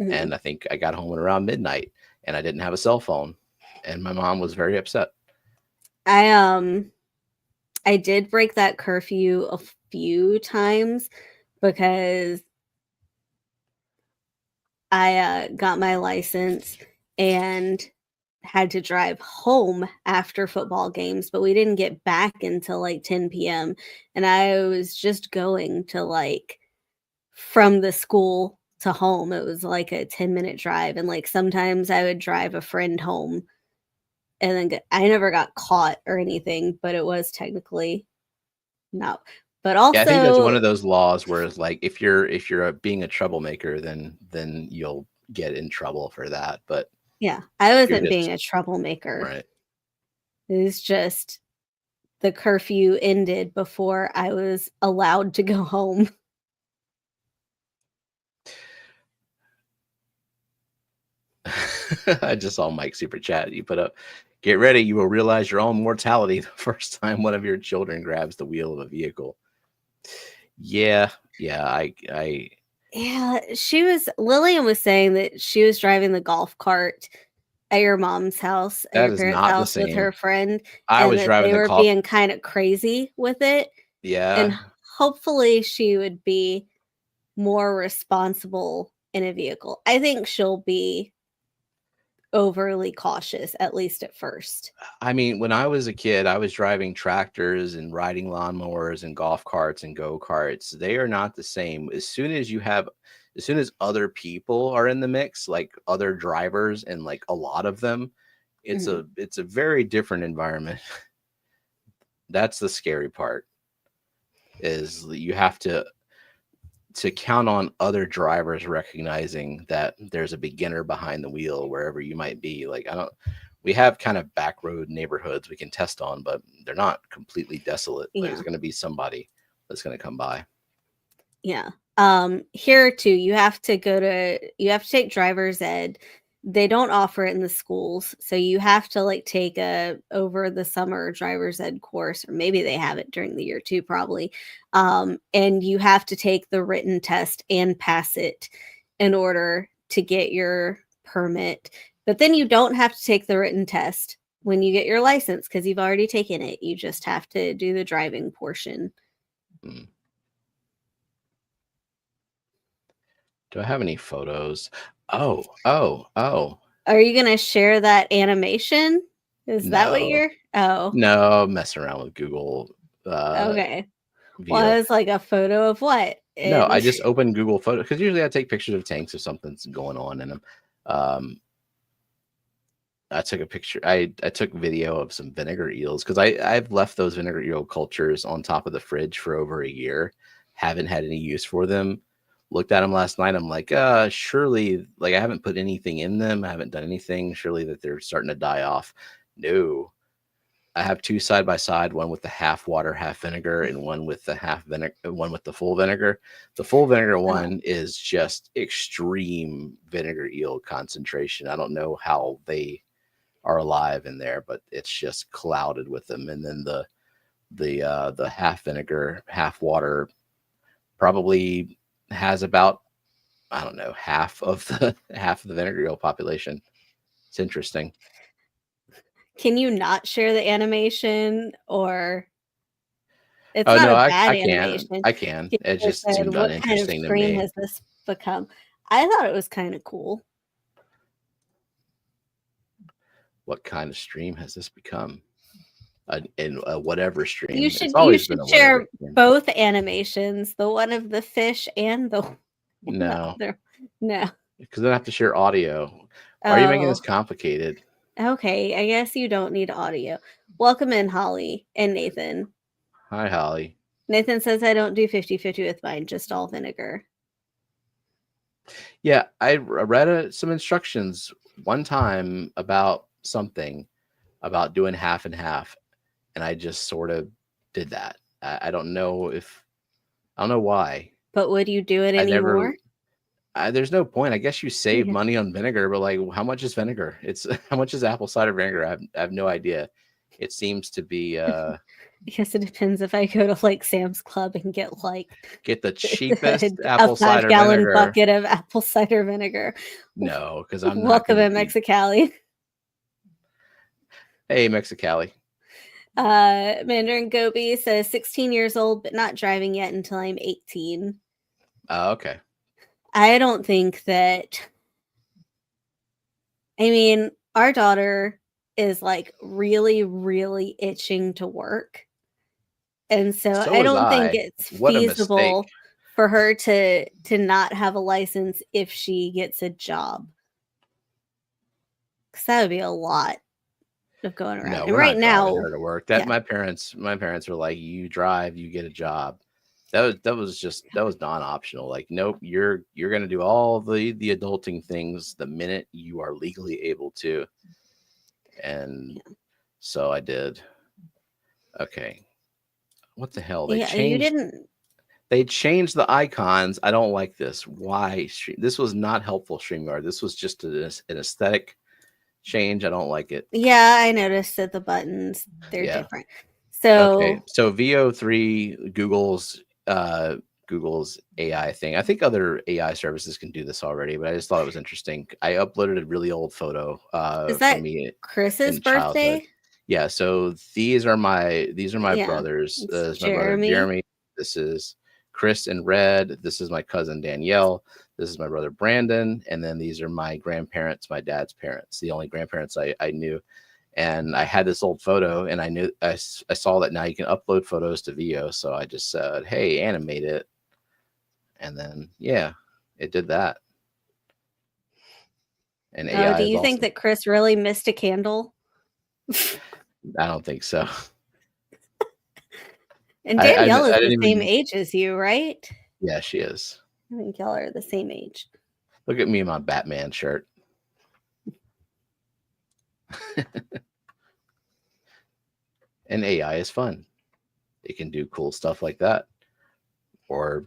And I think I got home at around midnight and I didn't have a cell phone, and my mom was very upset. I did break that curfew a few times because I got my license and had to drive home after football games, but we didn't get back until like 10 p.m. And I was just going to like from the school to home. It was like a 10-minute drive. And like sometimes I would drive a friend home, and then I never got caught or anything, but it was technically not. But also, I think that's one of those laws where it's like if you're being a troublemaker, then you'll get in trouble for that. But yeah, I wasn't being a troublemaker. Right. It was just the curfew ended before I was allowed to go home. I just saw Mike's super chat. You put up, get ready. You will realize your own mortality the first time one of your children grabs the wheel of a vehicle. Yeah. I Yeah, Lillian was saying that she was driving the golf cart at your mom's house, at that your is parents' not the house with her same. friend, I and was that driving they the were golf. being kind of crazy with it. Yeah. And hopefully she would be more responsible in a vehicle. I think she'll be overly cautious, at least at first. I mean, when I was a kid, I was driving tractors and riding lawnmowers and golf carts and go-karts. They are not the same. As soon as other people are in the mix, like other drivers and like a lot of them, it's a very different environment. That's the scary part, is you have to count on other drivers recognizing that there's a beginner behind the wheel wherever you might be. Like, we have kind of back road neighborhoods we can test on, but they're not completely desolate. Yeah. There's going to be somebody that's going to come by. Yeah. Here too, you have to take driver's ed. They don't offer it in the schools, so you have to like take a over the summer driver's ed course, or maybe they have it during the year too, probably. And you have to take the written test and pass it in order to get your permit. But then you don't have to take the written test when you get your license because you've already taken it. You just have to do the driving portion. Do I have any photos? Oh. Are you gonna share that animation? Is that what No. you're? Oh, No, messing around with Google. okay. Via. Well, it's like a photo of what? No, I just opened Google Photos because usually I take pictures of tanks if something's going on in them. I took a picture. I took video of some vinegar eels because I've left those vinegar eel cultures on top of the fridge for over a year. Haven't had any use for them. Looked at them last night. I'm like, surely, like I haven't put anything in them. I haven't done anything. Surely that they're starting to die off. No, I have two side by side, one with the half water, half vinegar, and one with the half vinegar, one with the full vinegar. The full vinegar one is just extreme vinegar eel concentration. I don't know how they are alive in there, but it's just clouded with them. And then the half vinegar, half water probably has about, I don't know, half of the vinegar eel population. It's interesting. Can you not share the animation, or it's Oh not no, a I bad can. animation? I can. It I just said, seemed what kind of uninteresting to stream me. has this become? I thought it was kind of cool. What kind of stream has this become? In a whatever stream. You It's should always been a whatever share stream. both animations, the one of the fish and the No, other. No. because I have to share audio. Why are you making this complicated? Okay, I guess you don't need audio. Welcome in, Holly and Nathan. Hi, Holly. Nathan says I don't do 50-50 with mine, just all vinegar. Yeah, I read some instructions one time about something about doing half and half, and I just sort of did that. I don't know why. But would you do it anymore? There's no point. I guess you save money on vinegar, but like, how much is vinegar? It's how much is apple cider vinegar? I have no idea. It seems to be because it depends if I go to like Sam's Club and get the cheapest a apple cider 5-gallon vinegar. bucket of apple cider vinegar. No, because I'm not. Welcome in, Mexicali. Hey, Mexicali. Mandarin Gobi says 16 years old, but not driving yet until I'm 18. Okay. I don't think that. I mean, our daughter is like really, really itching to work. And so I don't think it's feasible for her to not have a license if she gets a job. Because that would be a lot of going around. No, and we're right not now, driving her to work. My parents were like, you drive, you get a job. That was non-optional. Like, nope, you're gonna do all the adulting things the minute you are legally able to. And so I did. Okay. What the hell? They changed the icons. I don't like this. Why? This was not helpful, StreamYard. This was just an aesthetic change. I don't like it. Yeah, I noticed that the buttons, they're Yeah. different. Okay. So So VO3, Google's AI thing. I think other AI services can do this already, but I just thought it was interesting. I uploaded a really old photo is from that me Chris's in childhood. birthday? Yeah, so these are my Yeah, brothers. it's This is my brother Jeremy. Jeremy. This is Chris in red. This is my cousin Danielle. This is my brother Brandon. And then these are my grandparents, my dad's parents, the only grandparents I knew. And I had this old photo, and I saw that now you can upload photos to Veo. So I just said, "Hey, animate it," and then yeah, it did that. And Oh, AI do is you think awesome. that Chris really missed a candle? I don't think so. And Danielle is I the didn't same even. age as you, right? Yeah, she is. I think y'all are the same age. Look at me in my Batman shirt. And AI is fun. It can do cool stuff like that, or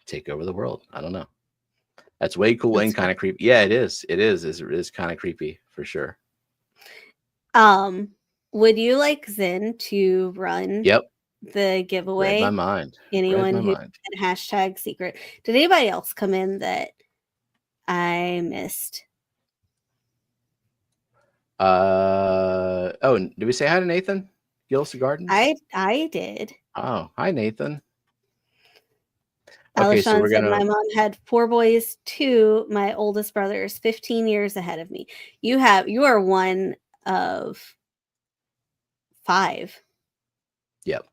take over the world. I don't know. That's way cool and That's kind of creepy. Yeah, it is. It is kind of creepy for sure. Would you like Zen to run Yep. the Read my giveaway? mind. Read Anyone my who mind. had hashtag secret. Did anybody else come in that I missed? Oh, did we say hi to Nathan Gillis Gardens? I did. Oh, hi Nathan. Okay, so Alishon we're said gonna. my mom had 4 boys, 2. My oldest brother is 15 years ahead of me. You are one of 5. Yep.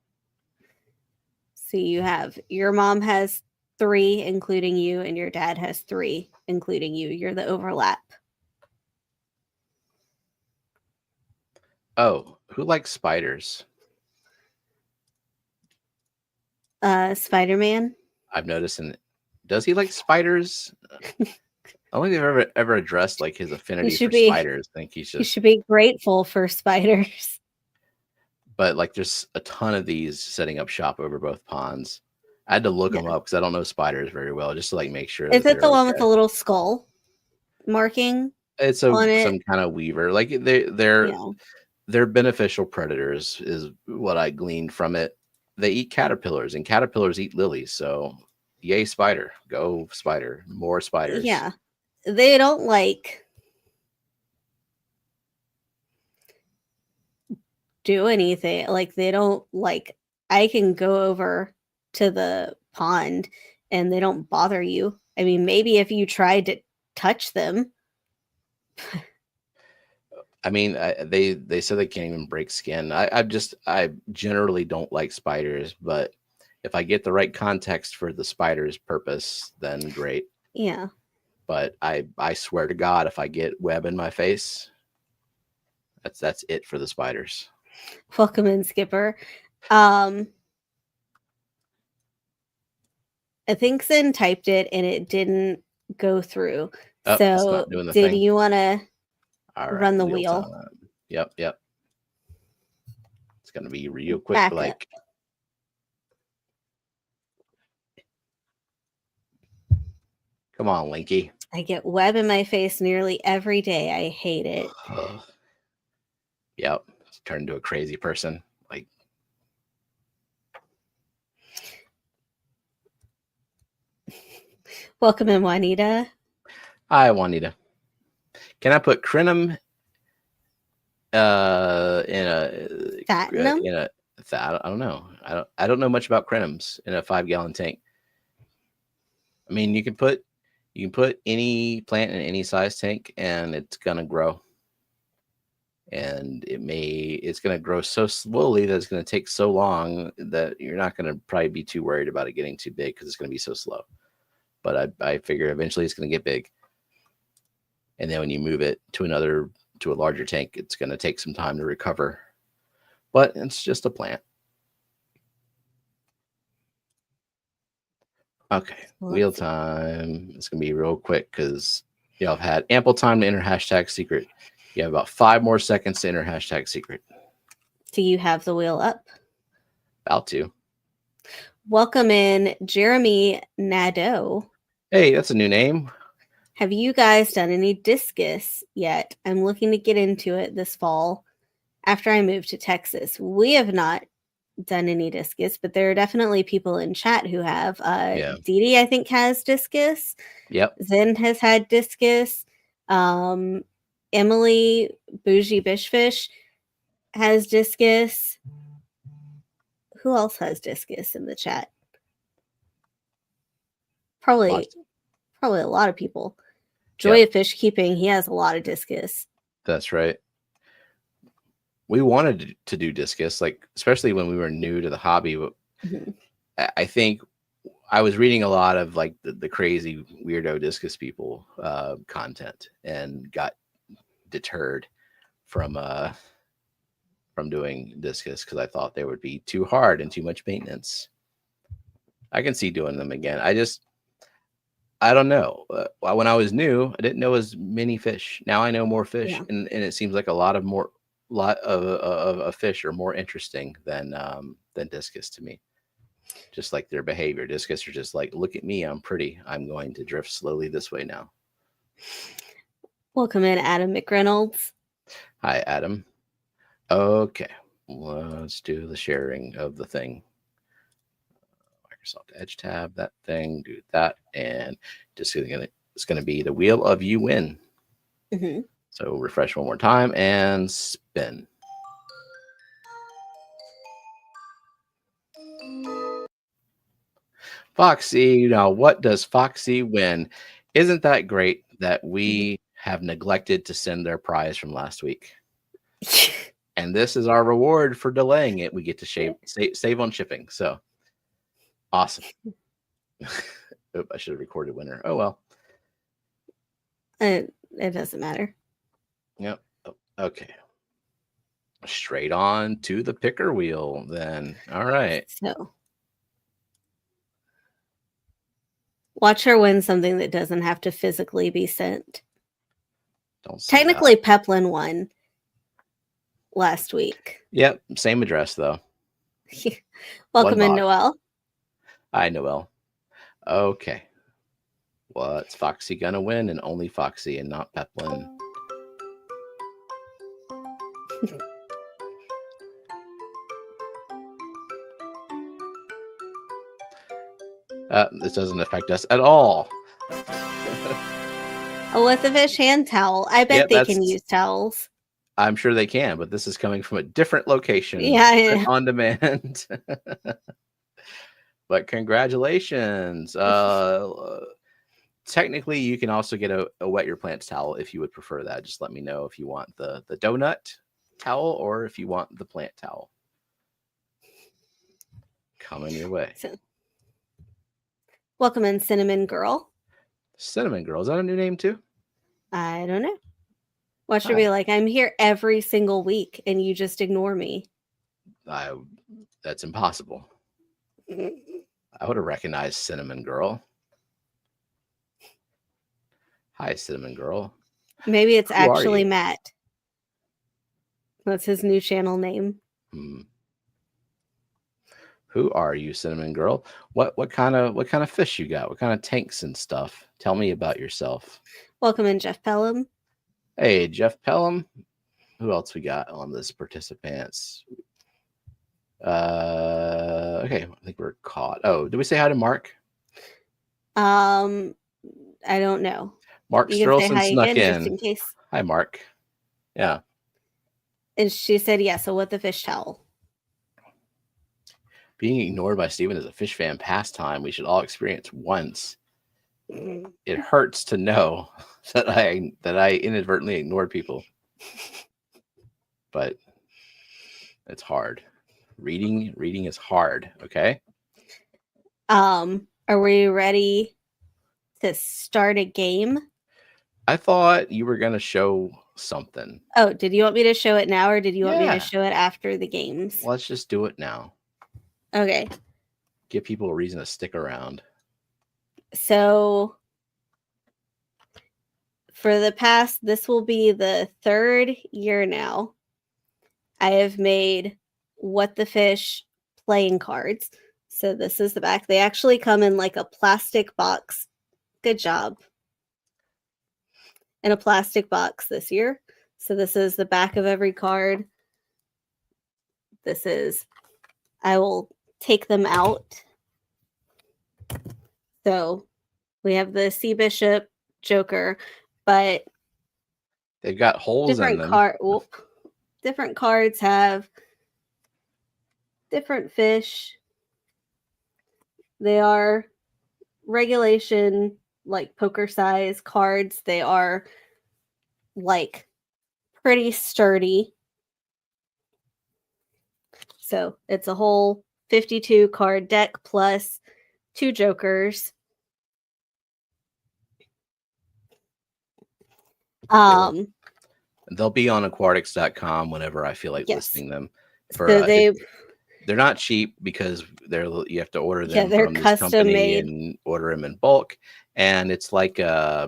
So your mom has 3, including you, and your dad has 3, including you. You're the overlap. Oh, who likes spiders? Spider-Man. I've noticed. And does he like spiders? I don't think they've ever addressed like his You affinity should for be spiders. I think he's you just. should be grateful for spiders. But like, there's a ton of these setting up shop over both ponds. I had to look Yeah. them up because I don't know spiders very well, just to like make sure Is that it the they're one with okay. the little skull marking It's on it? some kind of weaver. Like Yeah. they're beneficial predators, is what I gleaned from it. They eat caterpillars, and caterpillars eat lilies. So, yay, spider! Go spider! More spiders. Yeah. They don't do anything. Like they don't I can go over to the pond and they don't bother you. I mean, maybe if you tried to touch them. I mean, they said they can't even break skin. I generally don't like spiders, but if I get the right context for the spider's purpose, then great. Yeah. But I swear to God, if I get web in my face, that's it for the spiders. Welcome in, Skipper. I think Zen typed it and it didn't go through. Oh, it's So not doing the did thing. you want to All right, run the wheel wheel? time. Yep. It's gonna be real quick, Back up. like. Come on, Linky. I get web in my face nearly every day. I hate it. Yep. Turned into a crazy person. Like, Welcome in, Juanita. hi, Juanita. Can I put crinum in a Fatinum? I don't know. I don't know much about crinums in a 5-gallon tank. I mean, you can put any plant in any size tank and it's gonna grow. And it's gonna grow so slowly that it's gonna take so long that you're not gonna probably be too worried about it getting too big because it's gonna be so slow. But I figure eventually it's gonna get big. And then when you move it to a larger tank, it's gonna take some time to recover. But it's just a plant. Okay, wheel time. It's gonna be real quick because y'all have had ample time to enter hashtag secret. You have about 5 more seconds to enter hashtag secret. Do you have the wheel up? About to. Welcome in, Jeremy Nadeau. Hey, that's a new name. Have you guys done any discus yet? I'm looking to get into it this fall after I move to Texas. We have not done any discus, but there are definitely people in chat who have. Yeah. Dee Dee, I think, has discus. Yep. Zen has had discus. Emily Bougie Bishfish has discus. Who else has discus in the chat? Probably a lot of people. Joy of Fish Keeping, he has a lot of discus. That's right. We wanted to do discus, like especially when we were new to the hobby. Mm-hmm. I think I was reading a lot of like the crazy weirdo discus people content and got deterred from doing discus because I thought they would be too hard and too much maintenance. I can see doing them again. I don't know. When I was new, I didn't know as many fish. Now I know more fish, and it seems like a lot of fish are more interesting than discus to me. Just like their behavior, discus are just like, look at me, I'm pretty. I'm going to drift slowly this way now. Welcome in, Adam McReynolds. Hi, Adam. Okay, let's do the sharing of the thing. Microsoft Edge tab, that thing, do that, and just it's gonna be the wheel of you win. Mm-hmm. So refresh one more time and spin. Foxy, now what does Foxy win? Isn't that great that we have neglected to send their prize from last week? And this is our reward for delaying it. We get to save on shipping. So awesome. Oop, I should have recorded winner. Oh, well. It doesn't matter. Yep. Oh, okay. Straight on to the picker wheel then. All right. So watch her win something that doesn't have to physically be sent. Technically, Peplin won last week. Yep. Same address, though. Welcome in, Noelle. Hi, Noelle. Okay. What's Foxy gonna win? And only Foxy and not Peplin. This doesn't affect us at all. With the fish hand towel. I bet they can use towels. I'm sure they can, but this is coming from a different location. Yeah. On demand. But congratulations. Technically, you can also get a wet your plants towel if you would prefer that. Just let me know if you want the donut towel or if you want the plant towel. Coming your way. Welcome in, Cinnamon Girl. Cinnamon Girl. Is that a new name too? I don't know. Watch her be like, I'm here every single week and you just ignore me. That's impossible. I would have recognized Cinnamon Girl. Hi, Cinnamon Girl. Maybe it's actually Matt. That's his new channel name. Who are you, Cinnamon Girl? What kind of fish you got? What kind of tanks and stuff? Tell me about yourself. Welcome in, Jeff Pelham. Hey, Jeff Pelham. Who else we got on this participants? Okay, I think we're caught. Oh, did we say hi to Mark? I don't know. Mark Sturlson snuck in. Just in case. Hi, Mark. Yeah. And she said, yeah, so what the fish towel? Being ignored by Steven is a Fishfam pastime we should all experience once. It hurts to know that I inadvertently ignored people. But it's hard. Reading is hard, okay? Are we ready to start a game? I thought you were going to show something. Oh, did you want me to show it now or did you want me to show it after the games? Let's just do it now. Okay. Give people a reason to stick around. So for the past, this will be the 3rd year now, I have made What the Fish playing cards. So this is the back. They actually come in like a plastic box. Good job. in a plastic box this year. So this is the back of every card. This is, I will take them out. So we have the Sea Bishop Joker, but they've got holes in them. Different cards have different fish. They are regulation, like poker size cards. They are like pretty sturdy. So it's a whole 52 card deck plus 2 jokers. They'll be on aquatics.com whenever I feel like listing them. So they're not cheap because you have to order them from this company made. And order them in bulk. And it's like I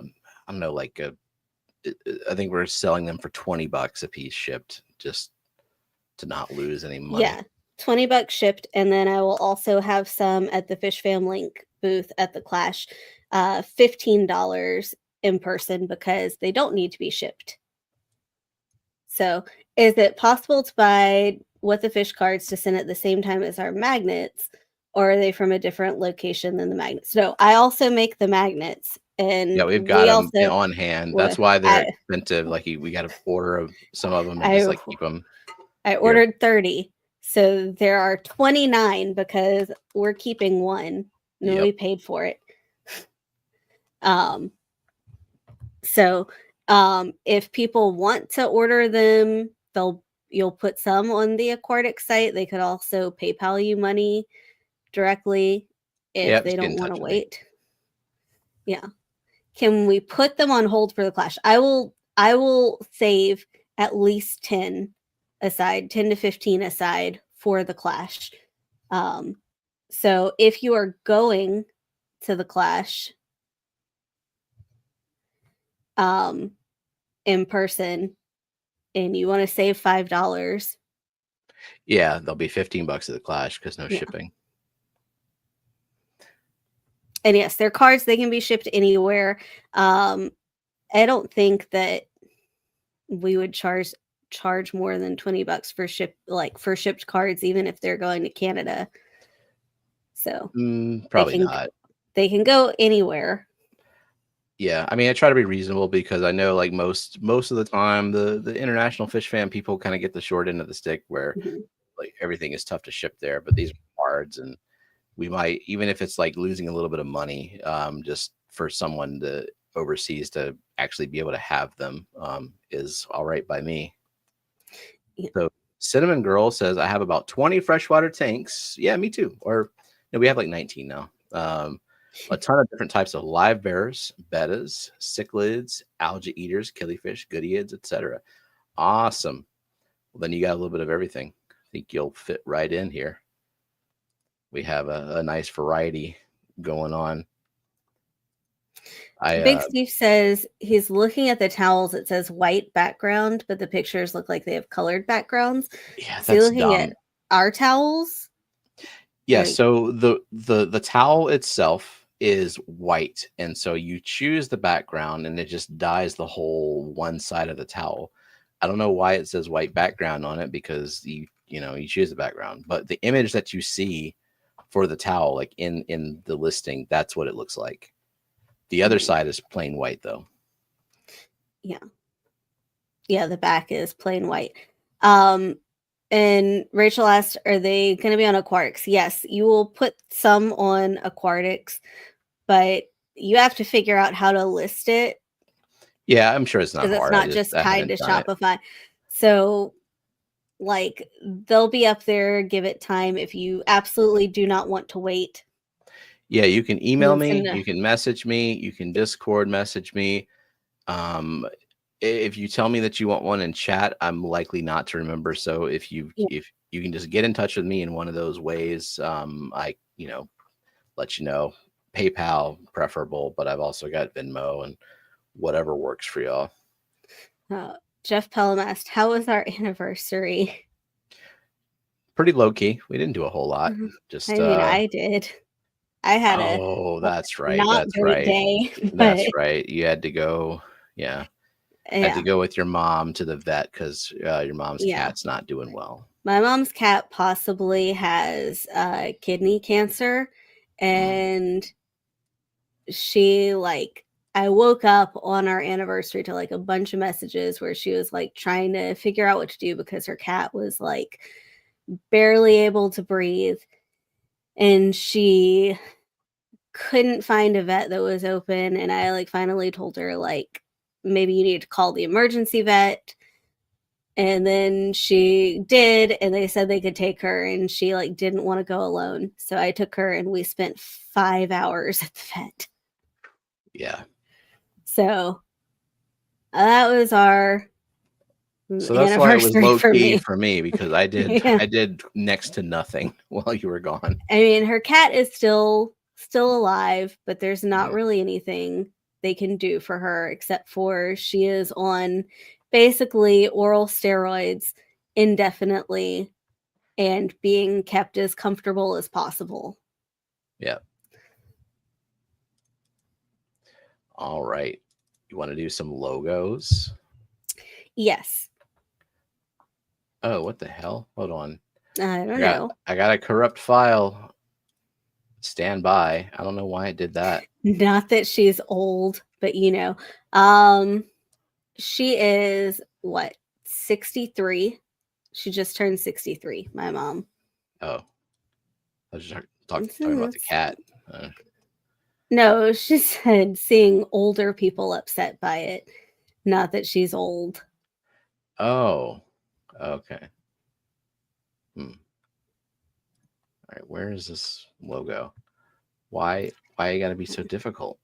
think we're selling them for $20 a piece shipped, just to not lose any money. Yeah, $20 shipped, and then I will also have some at the Fishfam Link booth at the Clash, $15 in person because they don't need to be shipped. So, is it possible to buy What the Fish cards to send at the same time as our magnets, or are they from a different location than the magnets? No, I also make the magnets. And yeah, we've got them on hand. That's why they're expensive. Like we got to order some of them and just like keep them. I ordered 30, so there are 29 because we're keeping one. No, we paid for it. So if people want to order them, you'll put some on the Aquatic site. They could also PayPal you money directly if they don't want to wait. Yeah. Can we put them on hold for the Clash? I will save at least 10 aside, 10 to 15 aside for the Clash. So if you are going to the Clash in person and you want to save $5, yeah, there'll be $15 at the Clash because no shipping. And yes, their cards, they can be shipped anywhere. I don't think that we would charge more than $20 for shipped cards, even if they're going to Canada. So probably not. They can go anywhere. Yeah, I mean, I try to be reasonable because I know, like most of the time, the international fish fan people kind of get the short end of the stick, where like everything is tough to ship there. But these are cards, and we might, even if it's like losing a little bit of money, just for someone overseas to actually be able to have them, is all right by me. Yeah. So Cinnamon Girl says, I have about 20 freshwater tanks. Yeah, me too. Or we have like 19 now. A ton of different types of live bears, bettas, cichlids, algae eaters, killifish, goodeids, etc. Awesome. Well, then you got a little bit of everything. I think you'll fit right in here. We have a nice variety going on. Big Steve says he's looking at the towels. It says white background, but the pictures look like they have colored backgrounds. Yeah, that's looking dumb. At our towels. Yeah, so the towel itself is white, and so you choose the background and it just dyes the whole one side of the towel. I don't know why it says white background on it, because you choose the background, but the image that you see for the towel, like in the listing, that's what it looks like. The other side is plain white though. Yeah, the back is plain white. And Rachel asked, are they going to be on Aquatics? Yes, you will put some on Aquatics, but you have to figure out how to list it. Yeah, I'm sure it's not hard. Because it's not just tied to Shopify. So, like, they'll be up there. Give it time if you absolutely do not want to wait. Yeah, you can email me. You can message me. You can Discord message me. If you tell me that you want one in chat, I'm likely not to remember. So if you can just get in touch with me in one of those ways, I let you know. PayPal preferable, but I've also got Venmo and whatever works for y'all. Jeff Pelham asked, how was our anniversary? Pretty low key. We didn't do a whole lot. Just I did. I had that's right. Not that's great right. Day. That's right. You had to go. Yeah. Had to Yeah. go with your mom to the vet because your mom's Yeah. cat's not doing well. My mom's cat possibly has kidney cancer, and she like I woke up on our anniversary to like a bunch of messages where she was like trying to figure out what to do because her cat was like barely able to breathe, and she couldn't find a vet that was open, and I like finally told her like maybe you need to call the emergency vet. And then she did, and they said they could take her, and she like didn't want to go alone. So I took her, and we spent 5 hours at the vet. Yeah. So that was our So that's why it was anniversary low for key me. for me because I Yeah. did next to nothing while you were gone. I mean, her cat is still alive, but there's not Mhm. really anything they can do for her except for she is on basically oral steroids indefinitely and being kept as comfortable as possible. Yeah. All right. You want to do some logos? Yes. Oh, what the hell? Hold on. I don't know. I got a corrupt file. Stand by. I don't know why it did that. Not that she's old, but she is what, 63? She just turned 63, my mom. Oh. I was just talking about the cat. No, she said seeing older people upset by it, not that she's old. Oh. Okay. All right. Where is this logo? Why you gotta be so difficult?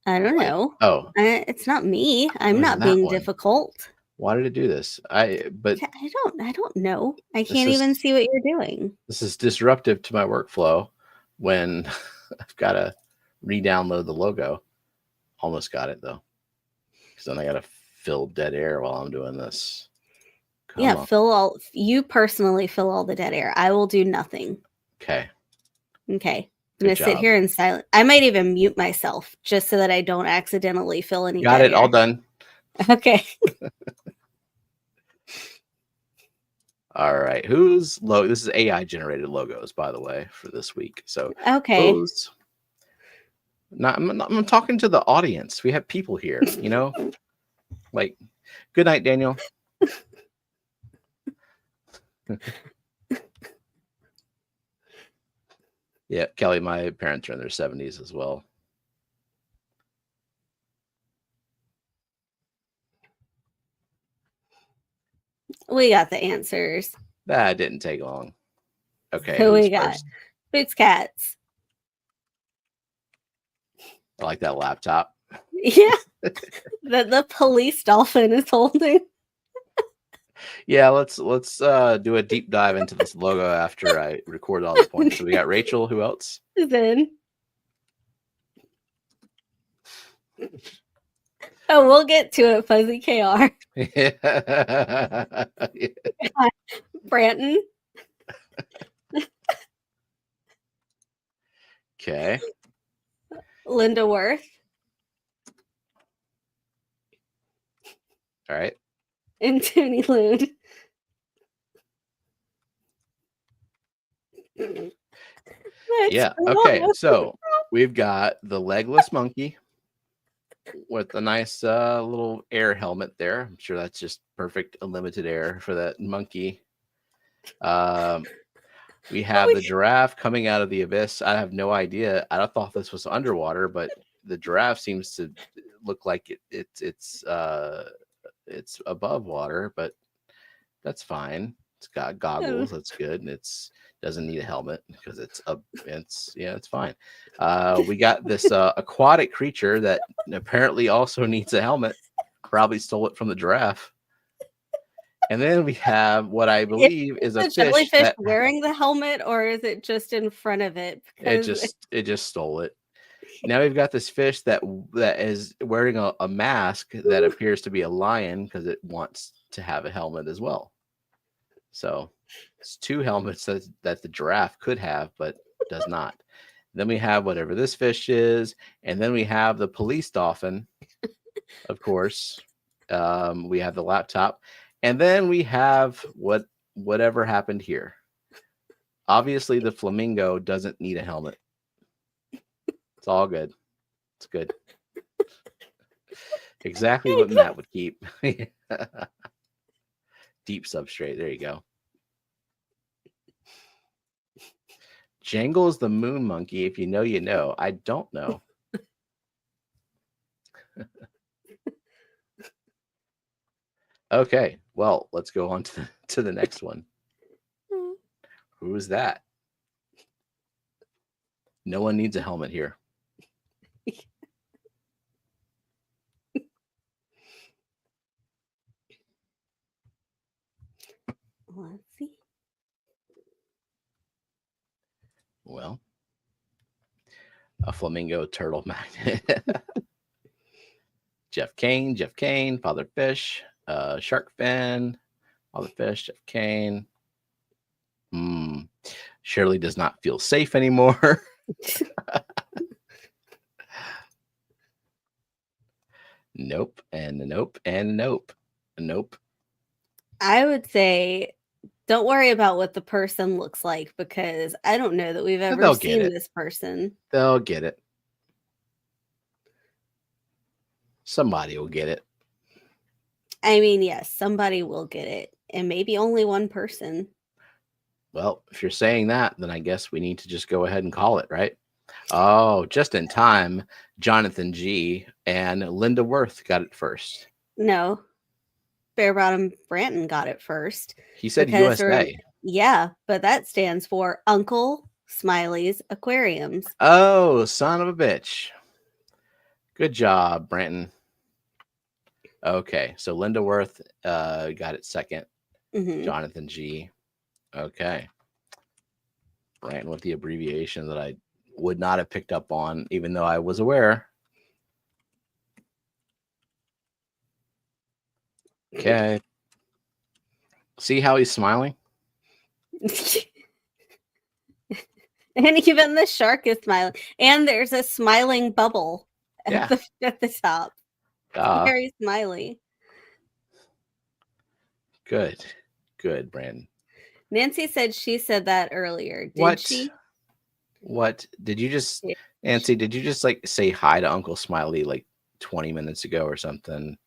I don't know. Oh. It's not me. I'm It was not that being one. difficult. Why did it do this? I don't know. I can't even see what you're doing. This is disruptive to my workflow when I've got to re-download the logo. Almost got it though, because then I got to fill dead air while I'm doing this. Come on. You personally fill all the dead air. I will do nothing. Okay. Okay. I'm going to sit here in silence. I might even mute myself just so that I don't accidentally fill any Got dead it. air. All done. Okay. All right. Who's logo? This is AI generated logos, by the way, for this week. So okay. I'm talking to the audience. We have people here, like, good night, Daniel. Yeah, Kelly, my parents are in their 70s as well. We got the answers. That didn't take long. Okay. Who we got? Boots Cats. I like that laptop. Yeah. the police dolphin is holding. Yeah, let's do a deep dive into this logo after I record all the points. So we got Rachel. Who else? Then. Oh, we'll get to it, Fuzzy KR. Yeah. Branton. Okay. Linda Worth. All right. And Tony Loon. Yeah. Okay. So we've got the legless monkey with a nice little air helmet there. I'm sure that's just perfect unlimited air for that monkey. We have the giraffe coming out of the abyss. I have no idea. I thought this was underwater, but the giraffe seems to look like it's above water, but that's fine. It's got goggles. That's good, and it's doesn't need a helmet because it's fine. We got this aquatic creature that apparently also needs a helmet. Probably stole it from the giraffe. And then we have what I believe is a jellyfish wearing the helmet, or is it just in front of it? It just stole it. Now we've got this fish that is wearing a mask that appears to be a lion because it wants to have a helmet as well. So it's two helmets that the giraffe could have, but does not. Then we have whatever this fish is, and then we have the police dolphin of course. We have the laptop, and then we have whatever happened here. Obviously, the flamingo doesn't need a helmet. It's all good. It's good. Exactly what Matt would keep. Deep substrate. There you go. Jangle's the moon monkey. If you know, you know. I don't know. Okay. Well, let's go on to the next one. Who is that? No one needs a helmet here. Let's see. Well, a flamingo turtle magnet. Jeff Kane, Father Fish, Shark Fin, Father Fish, Jeff Kane. Shirley does not feel safe anymore. Nope, and nope, and nope. Nope. I would say don't worry about what the person looks like, because I don't know that we've ever They'll get seen it. this person. They'll get it. Somebody will get it. I mean, yes, somebody will get it, and maybe only one person. Well, if you're saying that, then I guess we need to just go ahead and call it, right? Oh, just in time. Jonathan G. and Linda Worth got it first. No, Bear Bottom Branton got it first. He said because USA. Yeah, but that stands for Uncle Smiley's Aquariums. Oh, son of a bitch. Good job, Branton. Okay, so Linda Worth got it second. Jonathan G. Okay. Branton with the abbreviation that I would not have picked up on, even though I was aware. Okay. See how he's smiling? And even the shark is smiling. And there's a smiling bubble at the top. Very smiley. Good. Good, Brandon. Nancy said she said that earlier. Did she? What? Did you just, Nancy, did you just like say hi to Uncle Smiley like 20 minutes ago or something?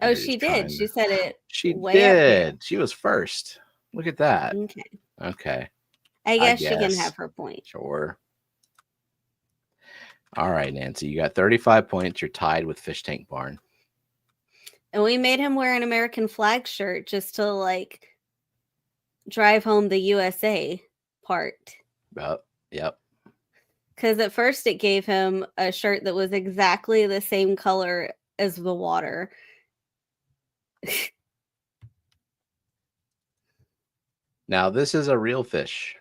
Oh, she did. She said it. She did. She was first. Look at that. Okay. I guess she can have her point. Sure. All right, Nancy, you got 35 points. You're tied with Fish Tank Barn. And we made him wear an American flag shirt just to like drive home the USA part. Yep. Because at first it gave him a shirt that was exactly the same color as the water. Now, this is a real fish.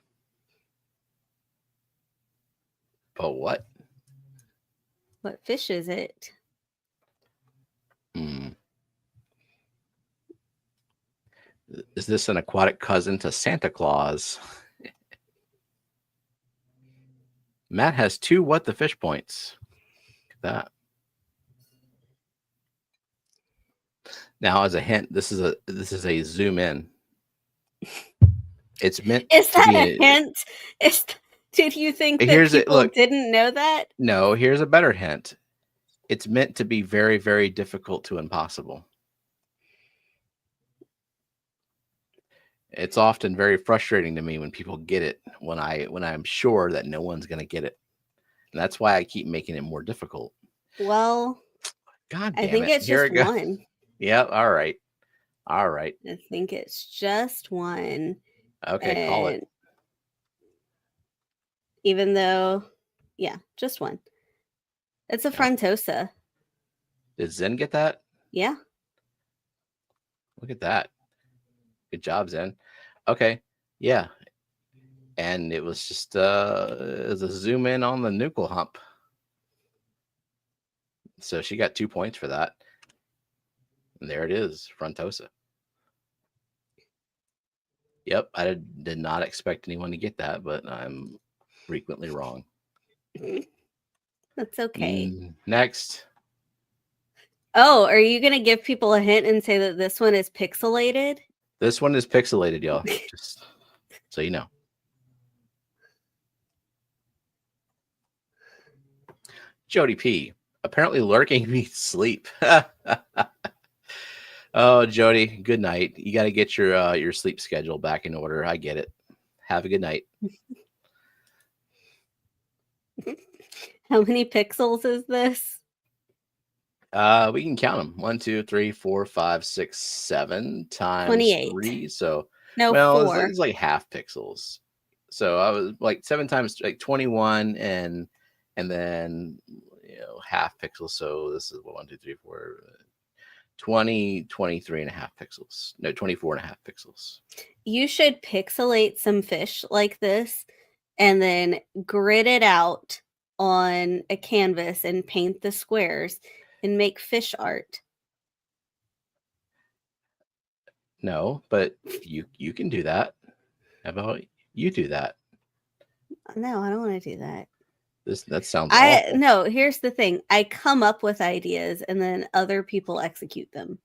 But what? What fish is it? Is this an aquatic cousin to Santa Claus? Matt has 2 what the fish points. Look at that. Now, as a hint, this is a zoom in. It's meant. Is that a hint? Did you think that people didn't know that? No, here's a better hint. It's meant to be very, very difficult to impossible. It's often very frustrating to me when people get it, when I'm sure that no one's going to get it. And that's why I keep making it more difficult. Well, God damn I think it's just one. Yeah, all right. I think it's just one. Okay, call it. Even though, yeah, just one. It's a frontosa. Did Zen get that? Yeah. Look at that. Good job, Zen. Okay. Yeah. And it was just as a zoom in on the nuchal hump. So she got 2 points for that. And there it is, frontosa. Yep, I did not expect anyone to get that, but I'm frequently wrong. That's okay. Next. Oh, are you gonna give people a hint and say that this one is pixelated? This one is pixelated, y'all. Just so you know. Jody P. Apparently lurking means sleep. Oh, Jody, good night. You got to get your sleep schedule back in order. I get it. Have a good night. How many pixels is this? We can count them. 1, 2, 3, 4, 5, 6, 7 times 28. 3. So, No, well, 4. it's like half pixels. So I was like 7 times like 21, and then half pixels. So this is 1, 2, 3, 4, 20, 23 and a half pixels. No, 24 and a half pixels. You should pixelate some fish like this and then grid it out on a canvas and paint the squares and make fish art. No, but you can do that. How about you do that? No, I don't want to do that. That sounds awful. No, here's the thing. I come up with ideas and then other people execute them.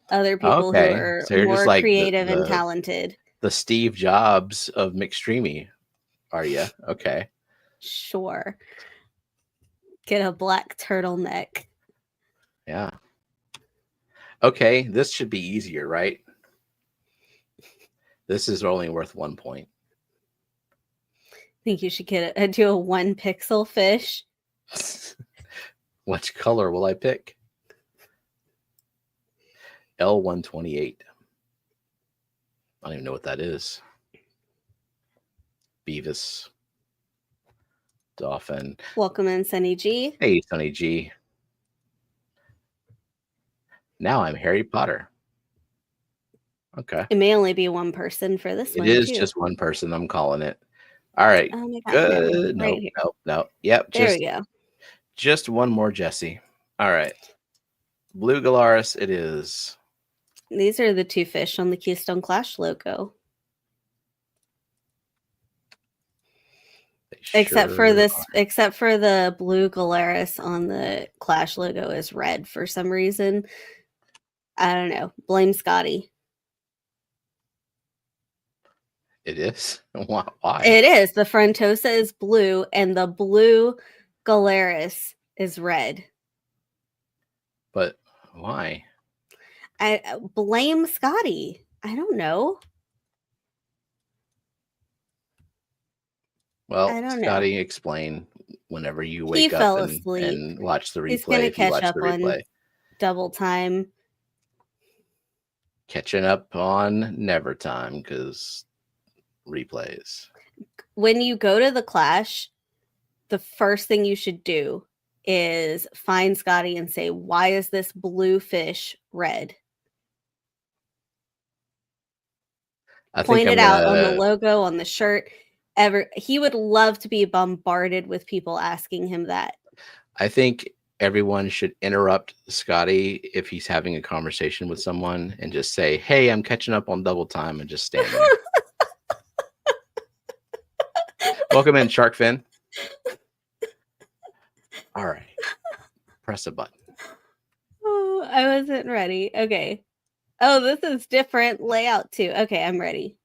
Other people who are so you're more just like creative and talented. The Steve Jobs of McStreamy, are you? Okay. Sure. Get a black turtleneck. Yeah. Okay, this should be easier, right? This is only worth 1 point. I think you should do a 1 pixel fish. Which color will I pick? L128. I don't even know what that is. Beavis. Dolphin. Welcome in, Sunny G. Hey, Sunny G. Now I'm Harry Potter. Okay. It may only be one person for this one. It is too. just one person. I'm calling it. All right. Oh my God. Good. No, right here. No. Yep. There we go. Just one more, Jesse. All right. Blue Galaris it is. These are the 2 fish on the Keystone Clash logo. Except for the blue Galaris on the Clash logo is red for some reason. I don't know. Blame Scotty. It is? Why? It is. The Frontosa is blue and the blue Galaris is red. But why? I blame Scotty. I don't know. Well, Scotty, explain whenever you wake up and watch the replay. He's going to catch up on double time. Catching up on never time because replays. When you go to the Clash, the first thing you should do is find Scotty and say, why is this blue fish red? Point it out on the logo, on the shirt. He would love to be bombarded with people asking him that. I think everyone should interrupt Scotty if he's having a conversation with someone and just say, hey, I'm catching up on double time, and just stand there. Welcome in, Sharkfin. All right. Press a button. Oh, I wasn't ready. Okay. Oh, this is different layout too. Okay, I'm ready.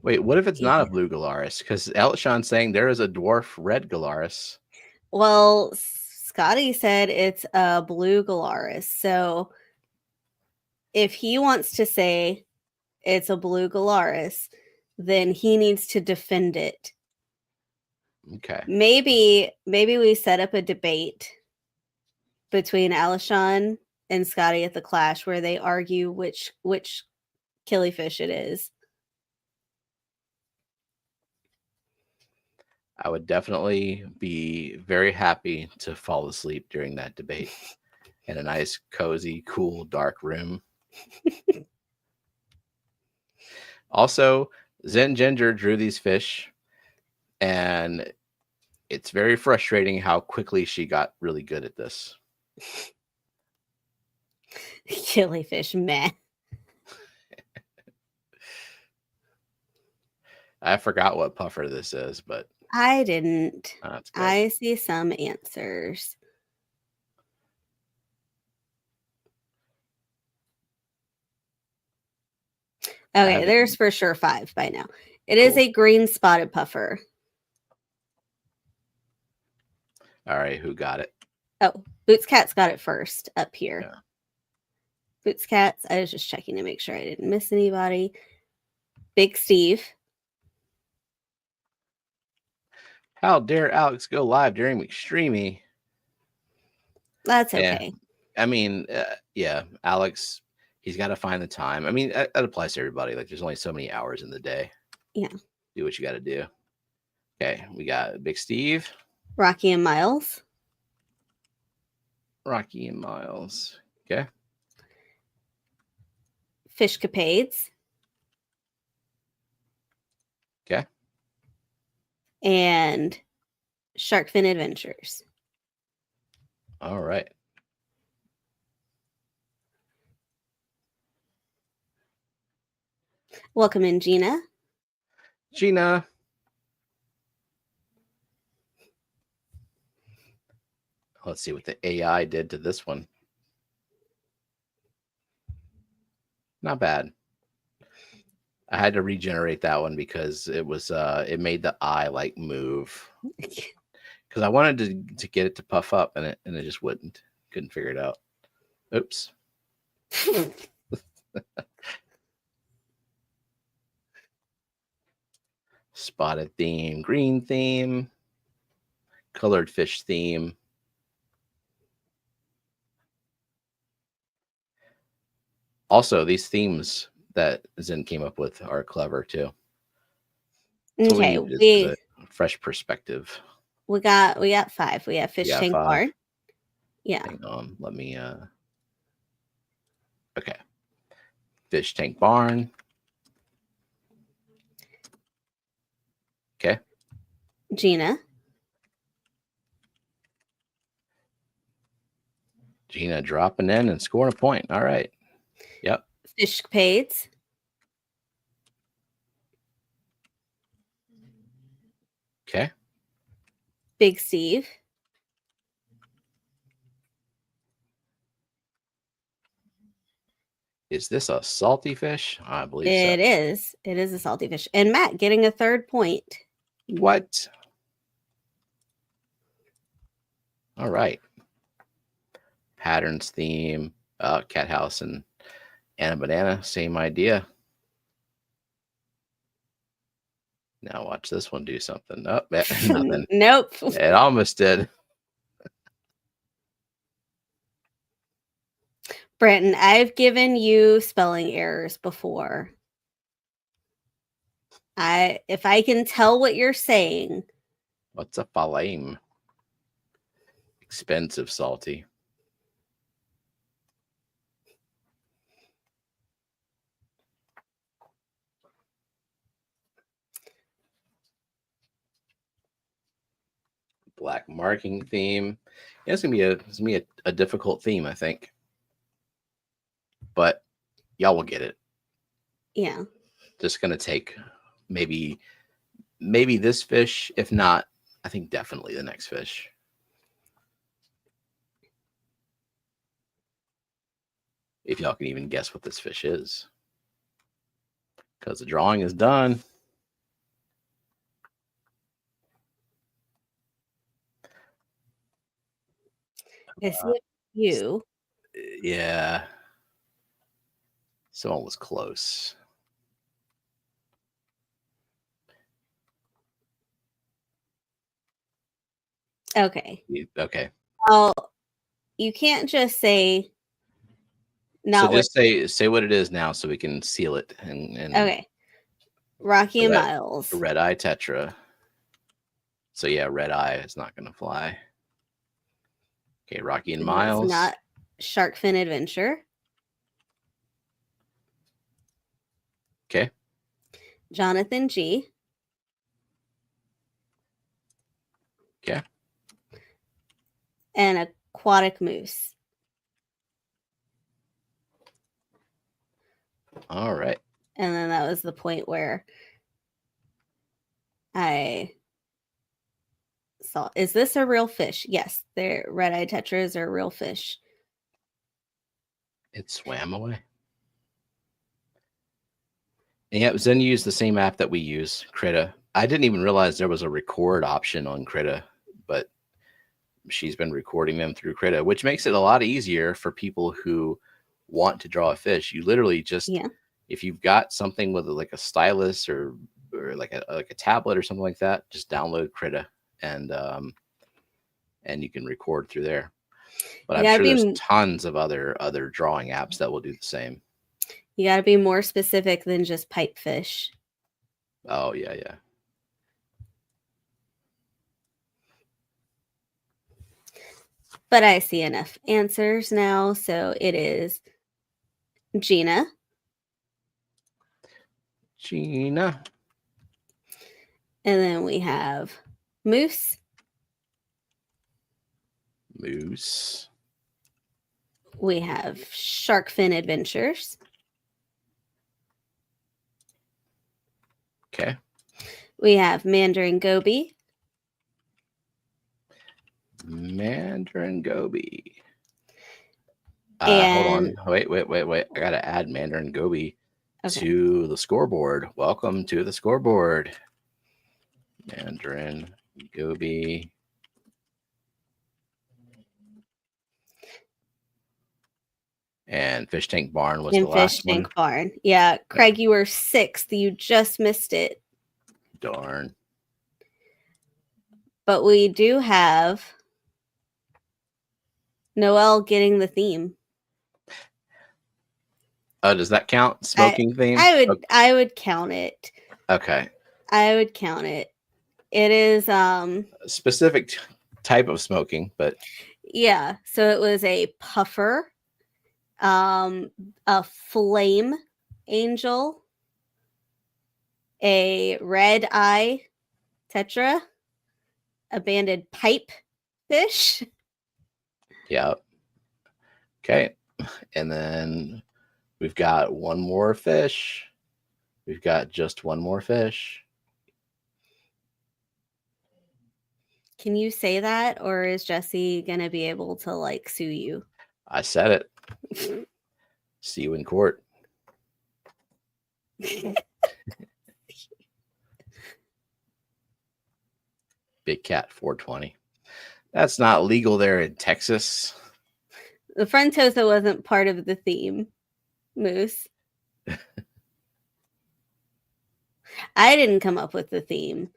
Wait, what if it's not a blue Galaris? Because Elshon's saying there is a dwarf red Galaris. Well, Scotty said it's a blue Galaris. So if he wants to say it's a blue Galaris, then he needs to defend it. Okay. Maybe we set up a debate between Alishon and Scotty at the Clash where they argue which killifish it is. I would definitely be very happy to fall asleep during that debate in a nice, cozy, cool, dark room. Also, Zen Ginger drew these fish, and It's very frustrating how quickly she got really good at this. Killifish, meh. I forgot what puffer this is, but I didn't. that's good. I see some answers. Okay, there's for sure 5 by now. It is a green spotted puffer. All right, who got it? Oh, Boots Cat's got it first up here. Yeah. Boots Cats. I was just checking to make sure I didn't miss anybody. Big Steve. How dare Alex go live during McStreamy? That's okay. Yeah. I mean, yeah, Alex, he's got to find the time. I mean, that applies to everybody. Like, there's only so many hours in the day. Yeah. Do what you got to do. Okay, we got Big Steve. Rocky and Miles. Rocky and Miles. Okay. Fishcapades. Okay. And Sharkfin Adventures. All right. Welcome in, Gina. Gina. Let's see what the AI did to this one. Not bad. I had to regenerate that one because it was it made the eye like move. Because I wanted to get it to puff up and it just wouldn't. Couldn't figure it out. Oops. Spotted theme, green theme, colored fish theme. Also, these themes that Zen came up with are clever too. Okay, we a fresh perspective. We got 5. We have Fish Tank Barn. Yeah. Hang on, let me okay. Fish Tank Barn. Okay. Gina. Gina dropping in and scoring a point. All right. Yep. Fishcapades. Okay. Big Steve. Is this a salty fish? I believe so. It is. It is a salty fish. And Matt getting a 3rd point. What? All right. Patterns theme, cat house and a banana. Same idea. Now watch this one do something. Oh, nothing. Nope. It almost did. Brenton, I've given you spelling errors before. If I can tell what you're saying. What's a falame? Expensive salty. Black marking theme. Yeah, it's gonna be a difficult theme, I think. But y'all will get it. Yeah. Just gonna take maybe this fish. If not, I think definitely the next fish. If y'all can even guess what this fish is. Because the drawing is done. Is it you? Yeah. Someone was close. Okay. Okay. Well, you can't just say So just say what it is now so we can seal it and okay. Rocky and Miles. Red eye tetra. So yeah, red eye is not gonna fly. Okay, Rocky and Miles. It's not Sharkfin Adventure. Okay. Jonathan G. Okay. And aquatic moose. All right. And then that was the point where I saw, is this a real fish? Yes, they're red-eyed tetras are real fish. It swam away. And yeah, Zen used the same app that we use, Krita. I didn't even realize there was a record option on Krita, but she's been recording them through Krita, which makes it a lot easier for people who want to draw a fish. You literally just, if you've got something with like a stylus or like a tablet or something like that, just download Krita and you can record through there. But I'm sure there's tons of other drawing apps that will do the same. You got to be more specific than just pipefish. Oh, yeah, yeah. But I see enough answers now, so it is Gina. Gina. And then we have Moose. Moose. We have Sharkfin Adventures. Okay. We have Mandarin Goby. Mandarin Goby. Hold on. Wait. I got to add Mandarin Goby to the scoreboard. Welcome to the scoreboard. Mandarin Goby. And Fish Tank Barn was the last one. Fish Tank Barn. Yeah. Craig, you were 6th. You just missed it. Darn. But we do have Noelle getting the theme. Oh, does that count? Smoking theme? I would count it. Okay. I would count it. It is a specific type of smoking, but yeah. So it was a puffer, a flame angel, a red eye tetra, a banded pipe fish. Yeah. Okay. And then we've got one more fish. We've got just one more fish. Can you say that, or is Jesse going to be able to like sue you? I said it. See you in court. Big Cat 420. That's not legal there in Texas. The Frontosa wasn't part of the theme, Moose. I didn't come up with the theme.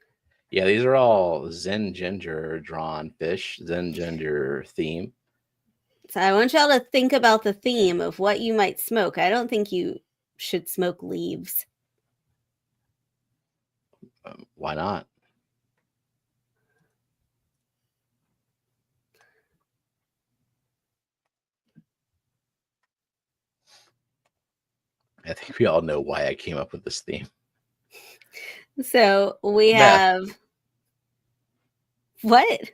Yeah, these are all Zen Ginger drawn fish, Zen Ginger theme. So I want y'all to think about the theme of what you might smoke. I don't think you should smoke leaves. Why not? I think we all know why I came up with this theme. So we have what?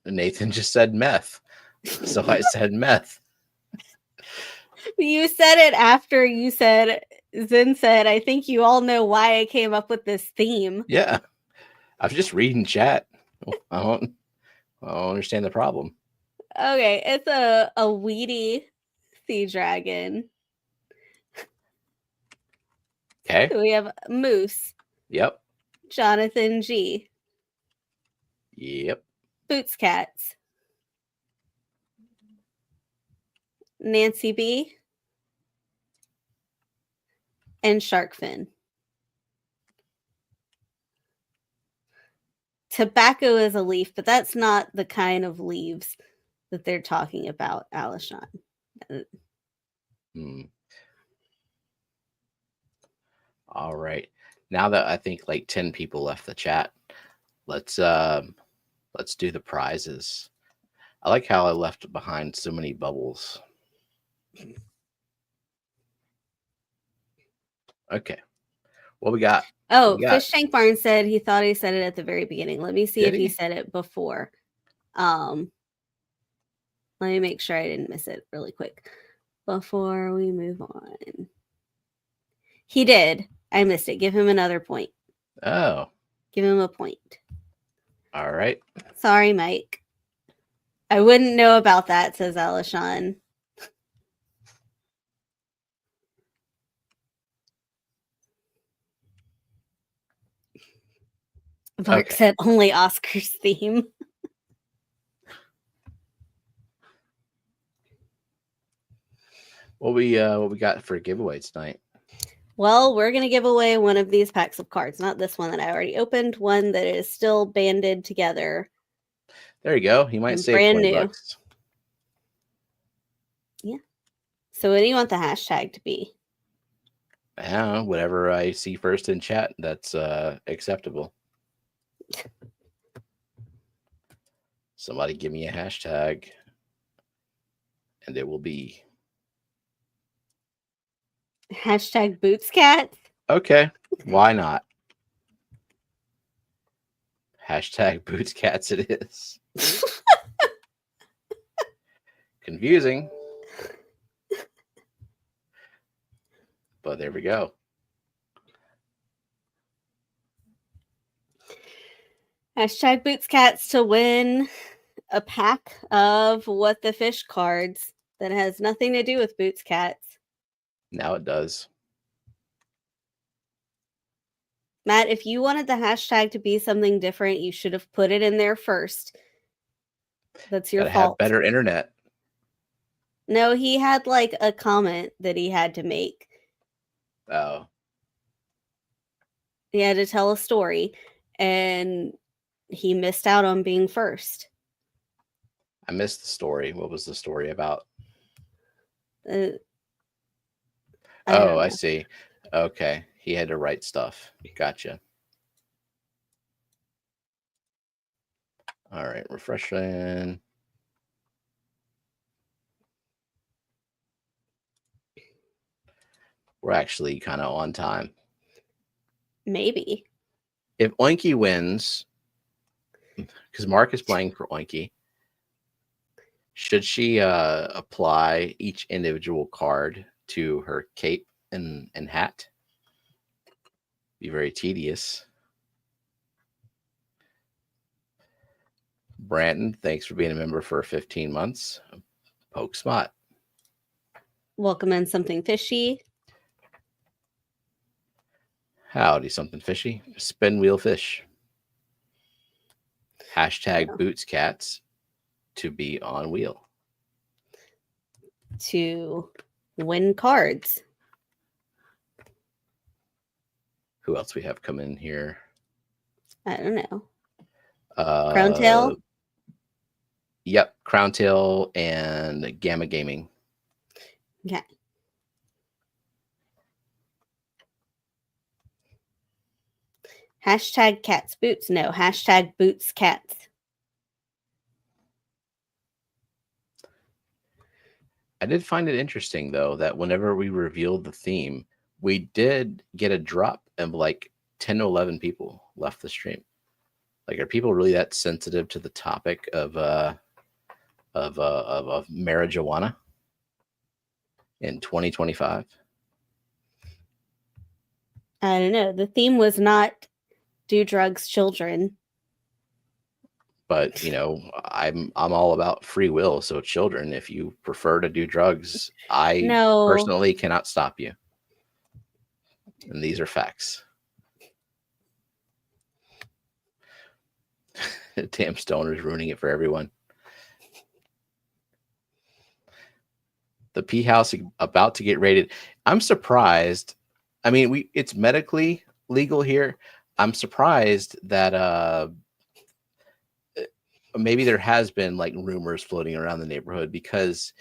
Nathan just said meth. So I said meth. You said it after you said, Zen said, I think you all know why I came up with this theme. Yeah. I was just reading chat. I don't understand the problem. Okay, it's a weedy sea dragon. Okay. So we have Moose. Yep. Jonathan G. Yep. Boots Cats. Nancy B. And Sharkfin. Tobacco is a leaf, but that's not the kind of leaves that they're talking about, Alishon. All right. Now that I think like 10 people left the chat, let's do the prizes. I like how I left behind so many bubbles. Okay. What we got? Oh, got? Fish Tank Barn said he thought he said it at the very beginning. Let me see Did if he he? said it before. Let me make sure I didn't miss it really quick before we move on. He did. I missed it. Give him another point. Oh, Give him a point. all right. Sorry, Mike. I wouldn't know about that, says Alishon. Mark said only Oscar's theme. What we got for a giveaway tonight? Well, we're going to give away one of these packs of cards. Not this one that I already opened. One that is still banded together. There you go. You might save brand 20 new. bucks. Yeah. So what do you want the hashtag to be? I don't know, whatever I see first in chat, that's acceptable. Somebody give me a hashtag, and it will be hashtag BootsCat. Okay, why not? Hashtag BootsCats it is. Confusing. But there we go. Hashtag BootsCats to win a pack of What the Fish cards that has nothing to do with BootsCats. Now it does. Matt, if you wanted the hashtag to be something different, you should have put it in there first. That's your fault. Have better internet. No, he had like a comment that he had to make. Oh. He had to tell a story, and he missed out on being first. I missed the story. What was the story about? I see. Okay. He had to write stuff. Gotcha. All right. Refreshing. We're actually kind of on time. Maybe. If Oinky wins, because Mark is playing for Oinky, should she apply each individual card to her cape and hat? Be very tedious. Brandon, thanks for being a member for 15 months. Poke Smot. Welcome in Something Fishy. Howdy, Something Fishy. Spin wheel fish. Hashtag BootsCats to be on wheel. To win cards. Who else we have come in here? I don't know. Crown Tail? Yep, Crown Tail and Gamma Gaming. Okay. Hashtag cats boots. No, hashtag boots cats. I did find it interesting, though, that whenever we revealed the theme, we did get a drop of like 10 to 11 people left the stream. Like, are people really that sensitive to the topic of marijuana in 2025? I don't know. The theme was not do drugs, children. But you know, I'm all about free will. So children, if you prefer to do drugs, I personally cannot stop you. And these are facts. Damn stoners ruining it for everyone. The P house about to get raided. I'm surprised. I mean, it's medically legal here. I'm surprised that maybe there has been like rumors floating around the neighborhood, because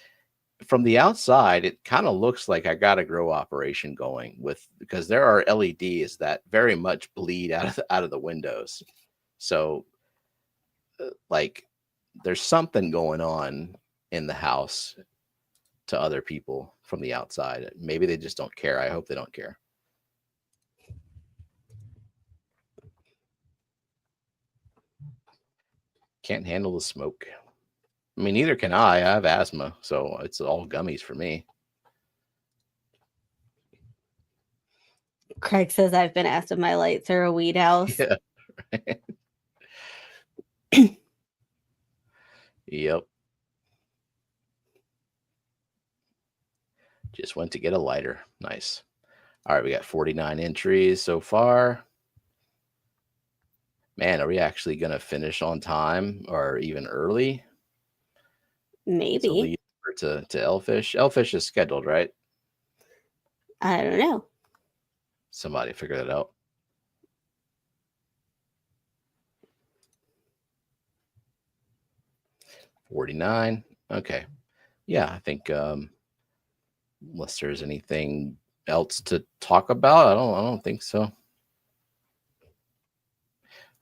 from the outside it kind of looks like I got a grow operation going because there are LEDs that very much bleed out of the windows. So like there's something going on in the house to other people from the outside. Maybe they just don't care. I hope they don't care. Can't handle the smoke. I mean, neither can I. I have asthma, so it's all gummies for me. Craig says I've been asked if my lights are a weed house. Yeah. Yep. Just went to get a lighter. Nice. All right, we got 49 entries so far. Man, are we actually going to finish on time or even early? Maybe. To lead to Elfish. Elfish is scheduled, right? I don't know. Somebody figure that out. $49. Okay. Yeah, I think unless there's anything else to talk about, I don't think so.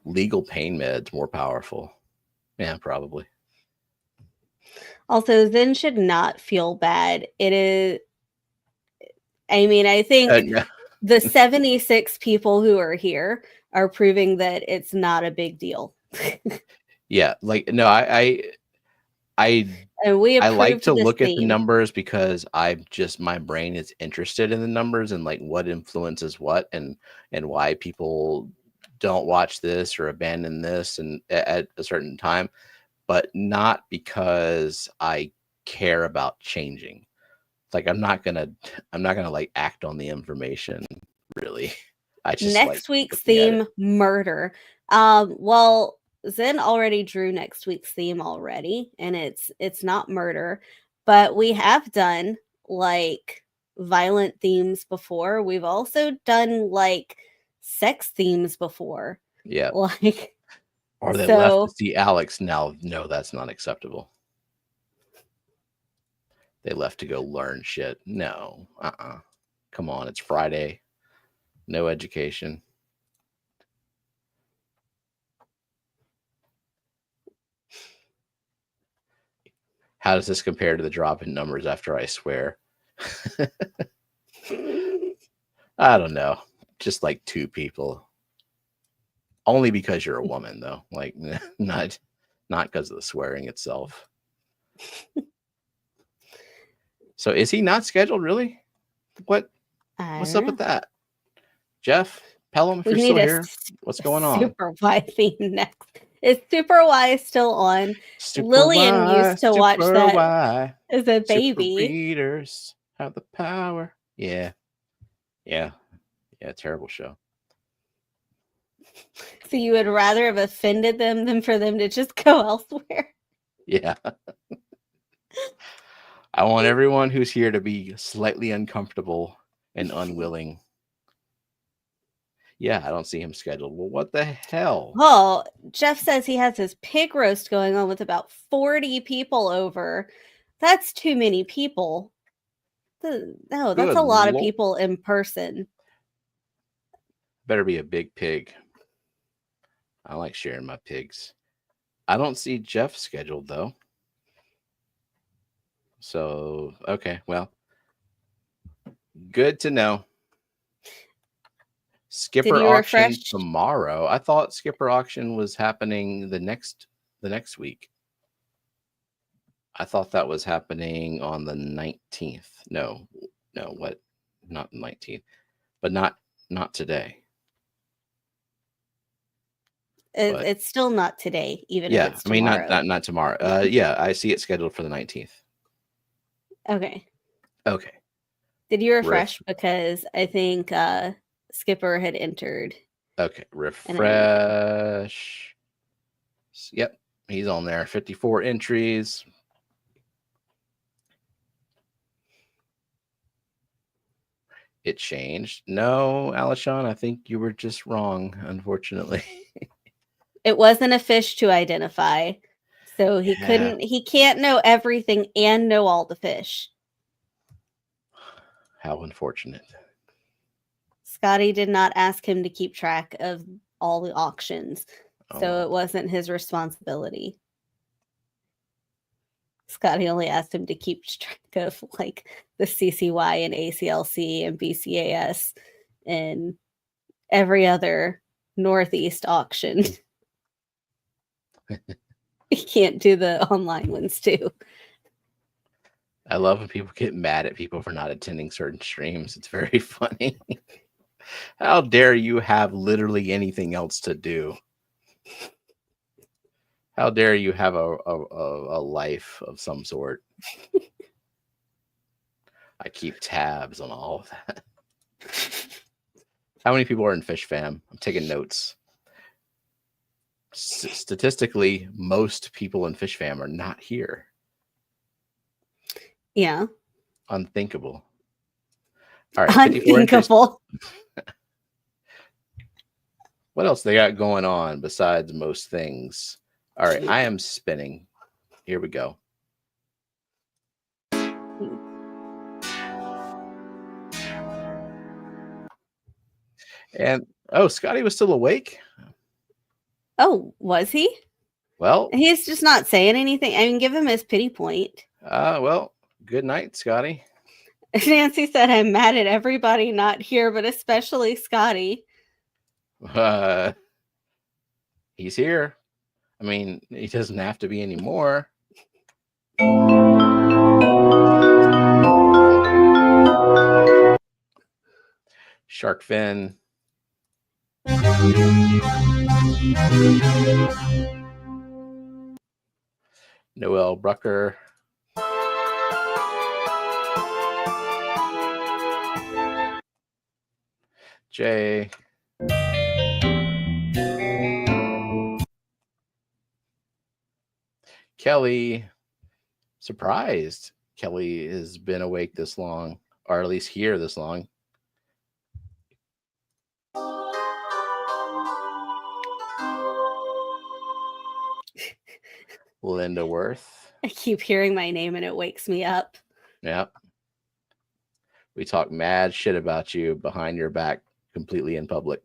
Legal pain meds more powerful. Yeah, probably. Also, Zen should not feel bad. It is. I mean, I think Yeah. the 76 people who are here are proving that it's not a big deal. Yeah, like no, I And we I like approved to this look at the theme. numbers because my brain is interested in the numbers and like what influences what and why people don't watch this or abandon this and at a certain time, but not because I care about changing. Like I'm not gonna like act on the information really. I just like Next week's looking at it. theme, murder. Well, Zen already drew next week's theme already, and it's not murder, but we have done like violent themes before. We've also done like sex themes before. Yeah. Like, Or they left to so see Alex. Now, no, that's not acceptable. They left to go learn shit. No. Come on, it's Friday. No education. How does this compare to the drop in numbers after I swear? I don't know. Just like 2 people. Only because you're a woman, though. Like, not because of the swearing itself. So, is he not scheduled? Really? What's up with that? Jeff, Pelham, if we you're need still a here, what's going on? Super Y theme next. Is Super Y still on? Super Lillian Y, used to watch Super that Y. as a Super baby. readers have the power. Yeah. Terrible show. So you would rather have offended them than for them to just go elsewhere? Yeah. I want everyone who's here to be slightly uncomfortable and unwilling. Yeah, I don't see him scheduled. Well, what the hell? Oh, Jeff says he has his pig roast going on with about 40 people over. That's too many people. No, that's Good a lot of Lord. people in person. Better be a big pig. I like sharing my pigs. I don't see Jeff scheduled though. So, okay, well, good to know. Skipper auction refresh? tomorrow. I thought Skipper auction was happening the next week. I thought that was happening on the 19th. No, what? Not the 19th, but not today. But It's still not today, even if yeah, it's I mean tomorrow. not tomorrow. Yeah, I see it scheduled for the 19th. Okay. Okay. Did you refresh? Because I think Skipper had entered. Okay, refresh. Yep, he's on there. 54 entries. It changed. No, Alishon, I think you were just wrong, unfortunately. It wasn't a fish to identify. So he can't know everything and know all the fish. How unfortunate. Scotty did not ask him to keep track of all the auctions. So it wasn't his responsibility. Scotty only asked him to keep track of like the CCY and ACLC and BCAS and every other Northeast auction. You can't do the online ones too. I love when people get mad at people for not attending certain streams. It's very funny. How dare you have literally anything else to do? How dare you have a life of some sort? I keep tabs on all of that. How many people are in Fishfam? I'm taking notes. Statistically, most people in Fishfam are not here. Yeah. Unthinkable. All right, unthinkable. What else they got going on besides most things? All right, I am spinning. Here we go. And oh, Scotty was still awake. Oh, was he? Well, he's just not saying anything. I mean, give him his pity point. Well, good night, Scotty. Nancy said, I'm mad at everybody not here, but especially Scotty. He's here. I mean, he doesn't have to be anymore. Shark fin. Noel Brucker. Jay. Kelly. Surprised Kelly has been awake this long, or at least here this long. Linda Worth. I keep hearing my name and it wakes me up. Yep. We talk mad shit about you behind your back, completely in public.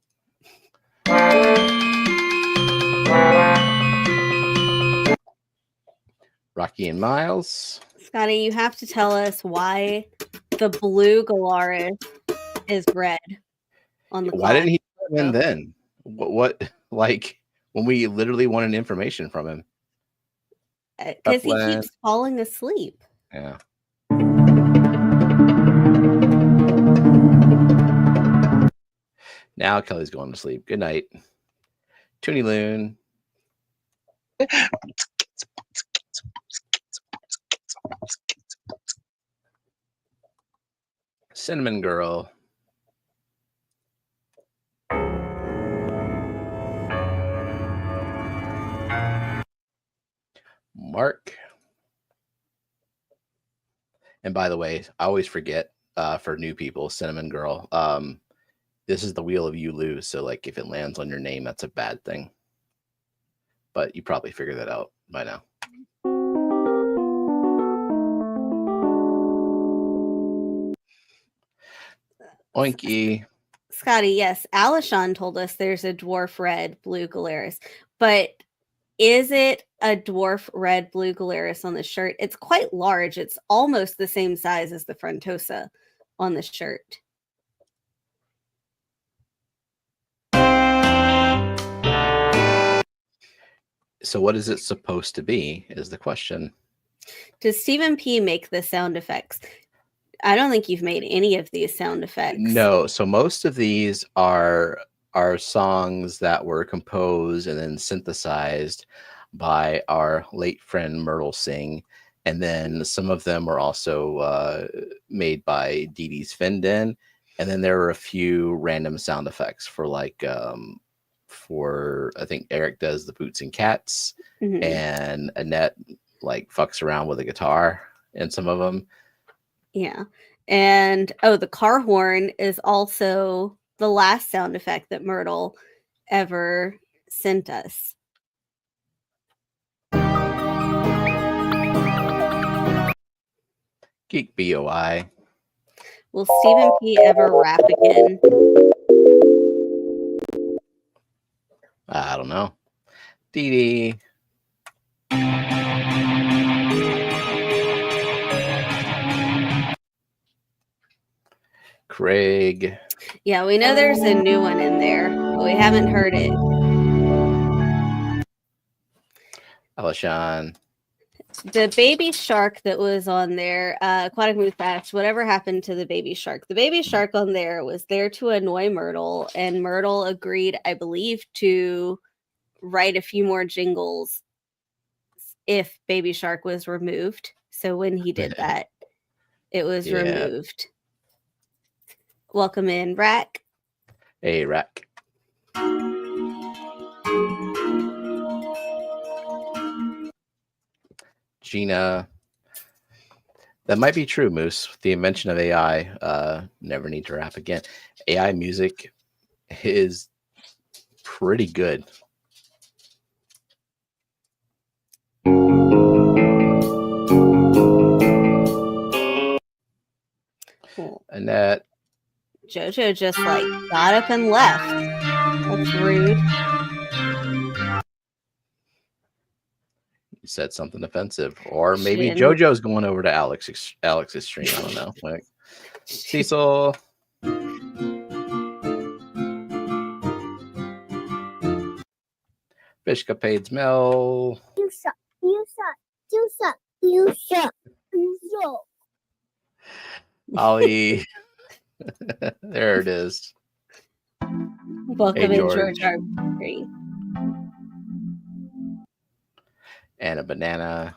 Rocky and Miles. Scotty, you have to tell us why the blue Galaris is red on the Why didn't he come in then? What like when we literally wanted information from him? Because he keeps falling asleep. Yeah. Now Kelly's going to sleep. Good night. Toonie Loon. Cinnamon Girl. Mark. And by the way, I always forget for new people, Cinnamon Girl. This is the wheel of you lose. So like if it lands on your name, that's a bad thing. But you probably figured that out by now. Oinky. Scotty, yes. Alishon told us there's a dwarf red blue Galaris. But is it a dwarf red blue Galaris on the shirt? It's quite large. It's almost the same size as the Frontosa on the shirt. So what is it supposed to be is the question. Does Stephen P make the sound effects? I don't think you've made any of these sound effects. No. So most of these are songs that were composed and then synthesized by our late friend Myrtle Singh. And then some of them were also made by Dee Dee's Fendon. And then there were a few random sound effects for like for I think Eric does the Boots and Cats, and Annette like fucks around with a guitar in some of them. Yeah. And the car horn is also the last sound effect that Myrtle ever sent us. Geek BOI. Will Stephen P ever rap again? I don't know. Dee Dee. Craig. Yeah, we know there's a new one in there, but we haven't heard it. Alashan. The baby shark that was on there, Aquatic Moose Bash, whatever happened to the baby shark? The baby shark on there was there to annoy Myrtle, and Myrtle agreed, I believe, to write a few more jingles if baby shark was removed. So when he did that, it was removed. Welcome in, Rack. Hey, Rack. Gina. That might be true, Moose. With the invention of AI, never need to rap again. AI music is pretty good. Cool. Annette. JoJo just like got up and left. That's rude. You said something offensive, or maybe Shin. JoJo's going over to Alex's stream. I don't know. Like, Cecil. Fishcapades Mel. You suck. You suck. You suck. You suck. You suck. Ollie. There it is. Welcome Hey, in, George. George R. And a banana.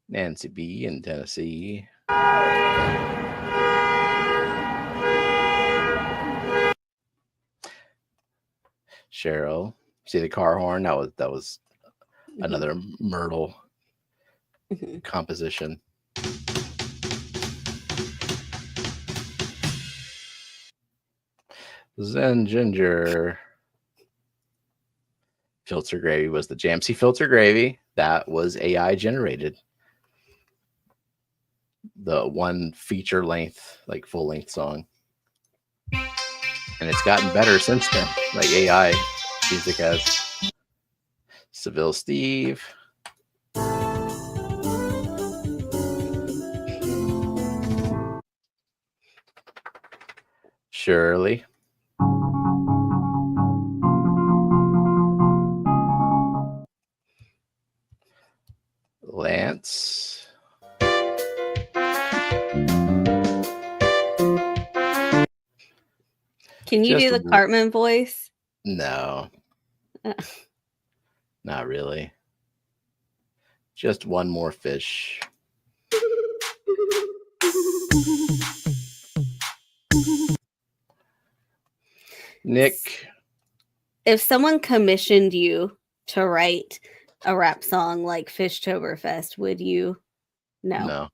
Nancy B in Tennessee. Cheryl. See the car horn? That was another Myrtle composition. Zen Ginger. Filter Gravy was the jam. See, Filter Gravy, that was AI generated. The one feature length, like full length song. And it's gotten better since then. Like AI music has. Seville Steve. Shirley. Lance. Can you do the Cartman voice? No. Not really. Just one more fish. Nick. If someone commissioned you to write a rap song like Fishtoberfest, would you? No.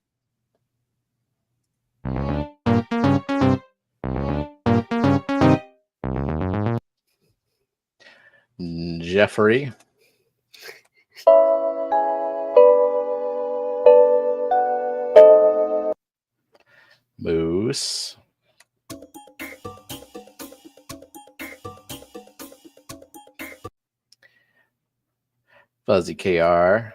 Jeffrey. Moose. Fuzzy KR.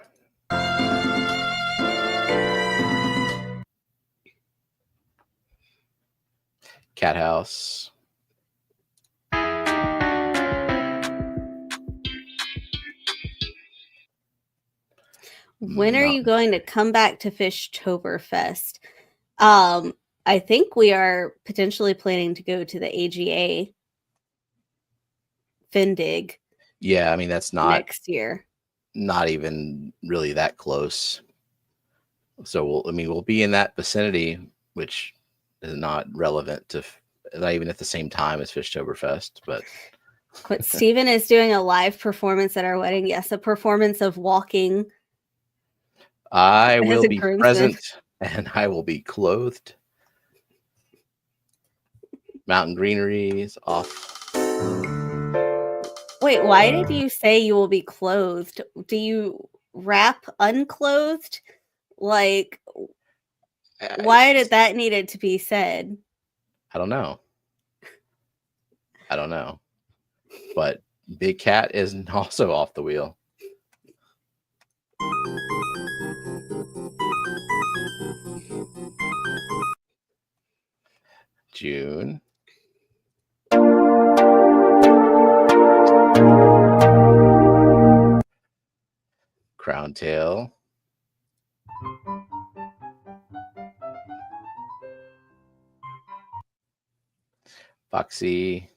Cat House. When are you going to come back to Fishtoberfest? I think we are potentially planning to go to the AGA Findig. Yeah, I mean that's not next year. Not even really that close. So we'll be in that vicinity, which is not relevant to not even at the same time as Fishtoberfest, but Steven is doing a live performance at our wedding. Yes, a performance of walking. I will be present and I will be clothed. Mountain greenery is off. Wait, why did you say you will be clothed? Do you rap unclothed? Like, why did that needed to be said? I don't know. But Big Cat is also off the wheel. June. brown tail. Foxy.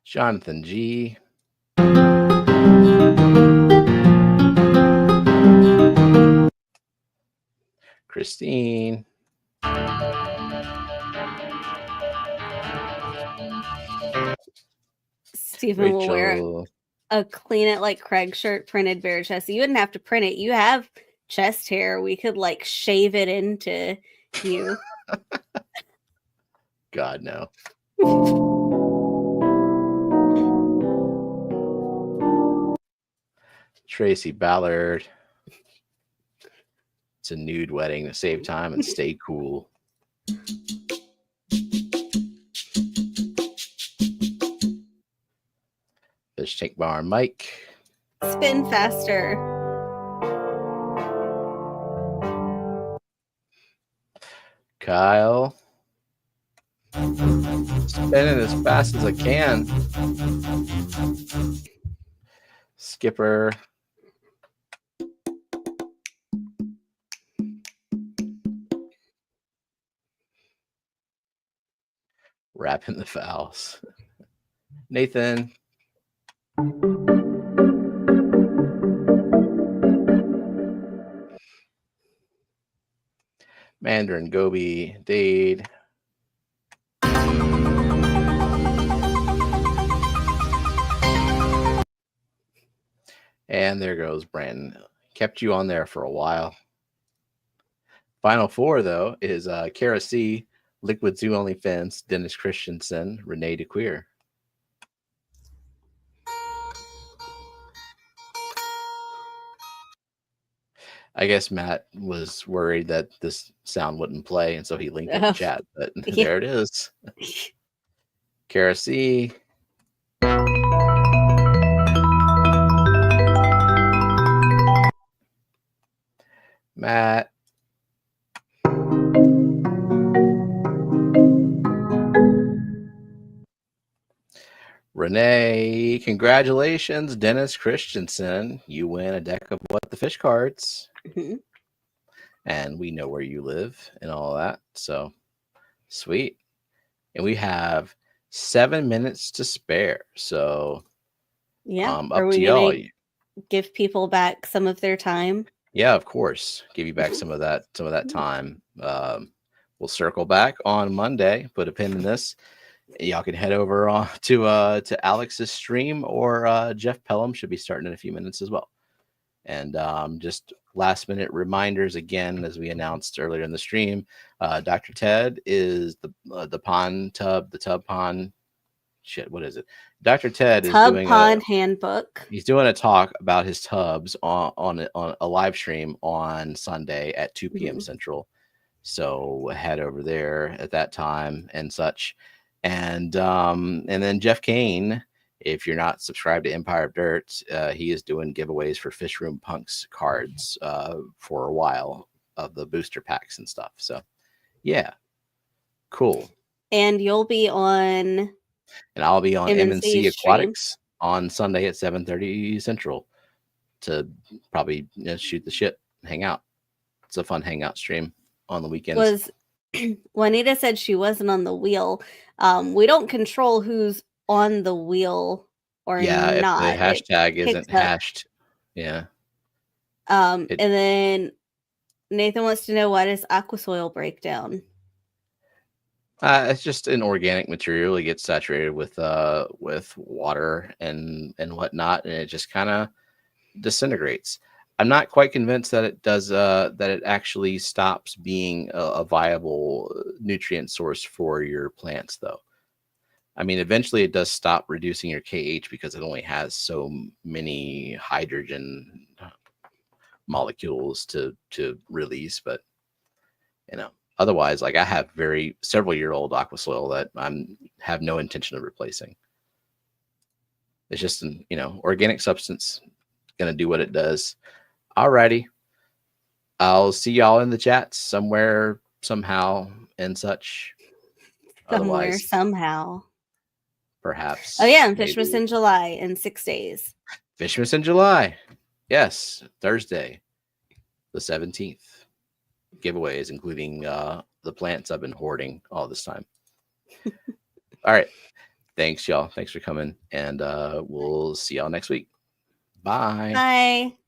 Jonathan G. Christine. Stephen will wear Rachel. a Clean It Like Craig shirt, printed bare chest. You wouldn't have to print it. You have chest hair. We could like shave it into you. God, no. Tracy Ballard. It's a nude wedding to save time and stay cool. Fish Tank Barn Mike. Spin faster. Kyle. Spinning as fast as I can. Skipper. Wrapping the fowls. Nathan. Mandarin Gobi. Dade. And there goes Brandon. Kept you on there for a while. Final four, though, is Kara C., Liquid Zoo Only Fence, Dennis Christensen, Renee DeQueer. I guess Matt was worried that this sound wouldn't play, and so he linked it in the chat. But Yeah. there it is. Kara C. Matt. Renee, congratulations, Dennis Christensen. You win a deck of What the Fish cards. Mhm. And we know where you live and all that. So sweet. And we have 7 minutes to spare. So Yeah. up Are we to y'all. gonna give people back some of their time? Yeah, of course. Give you back some of that time. We'll circle back on Monday, put a pin in this. Y'all can head over to Alex's stream, or Jeff Pelham should be starting in a few minutes as well. And just last minute reminders again, as we announced earlier in the stream, Dr. Ted is the tub pond. Shit, what is it? Dr. Ted is doing Pond handbook. He's doing a talk about his tubs on a live stream on Sunday at 2 p.m. Central. So head over there at that time and such. And then Jeff Kane, if you're not subscribed to Empire of Dirt, he is doing giveaways for Fish Room Punks cards for a while of the booster packs and stuff. So yeah, cool. And you'll be on, and I'll be on MNC Aquatics stream on Sunday at 7:30 Central to probably shoot the shit, hang out. It's a fun hangout stream on the weekends. Juanita said she wasn't on the wheel. We don't control who's on the wheel or not. If the hashtag isn't hashed. Yeah. And then Nathan wants to know, why does aquasoil break down? It's just an organic material. It gets saturated with water and whatnot, and it just kind of disintegrates. I'm not quite convinced that it does that it actually stops being a viable nutrient source for your plants, though. I mean, eventually it does stop reducing your KH because it only has so many hydrogen molecules to release, but otherwise, like, I have several-year-old aquasoil that I have no intention of replacing. It's just an organic substance, gonna do what it does. Alrighty, I'll see y'all in the chats somewhere, somehow, and such. Somehow. perhaps. Oh yeah, and maybe. Fishmas in July in 6 days. Fishmas in July. Yes, Thursday, the 17th. Giveaways, including the plants I've been hoarding all this time. All right. Thanks, y'all. Thanks for coming. And we'll see y'all next week. Bye. Bye.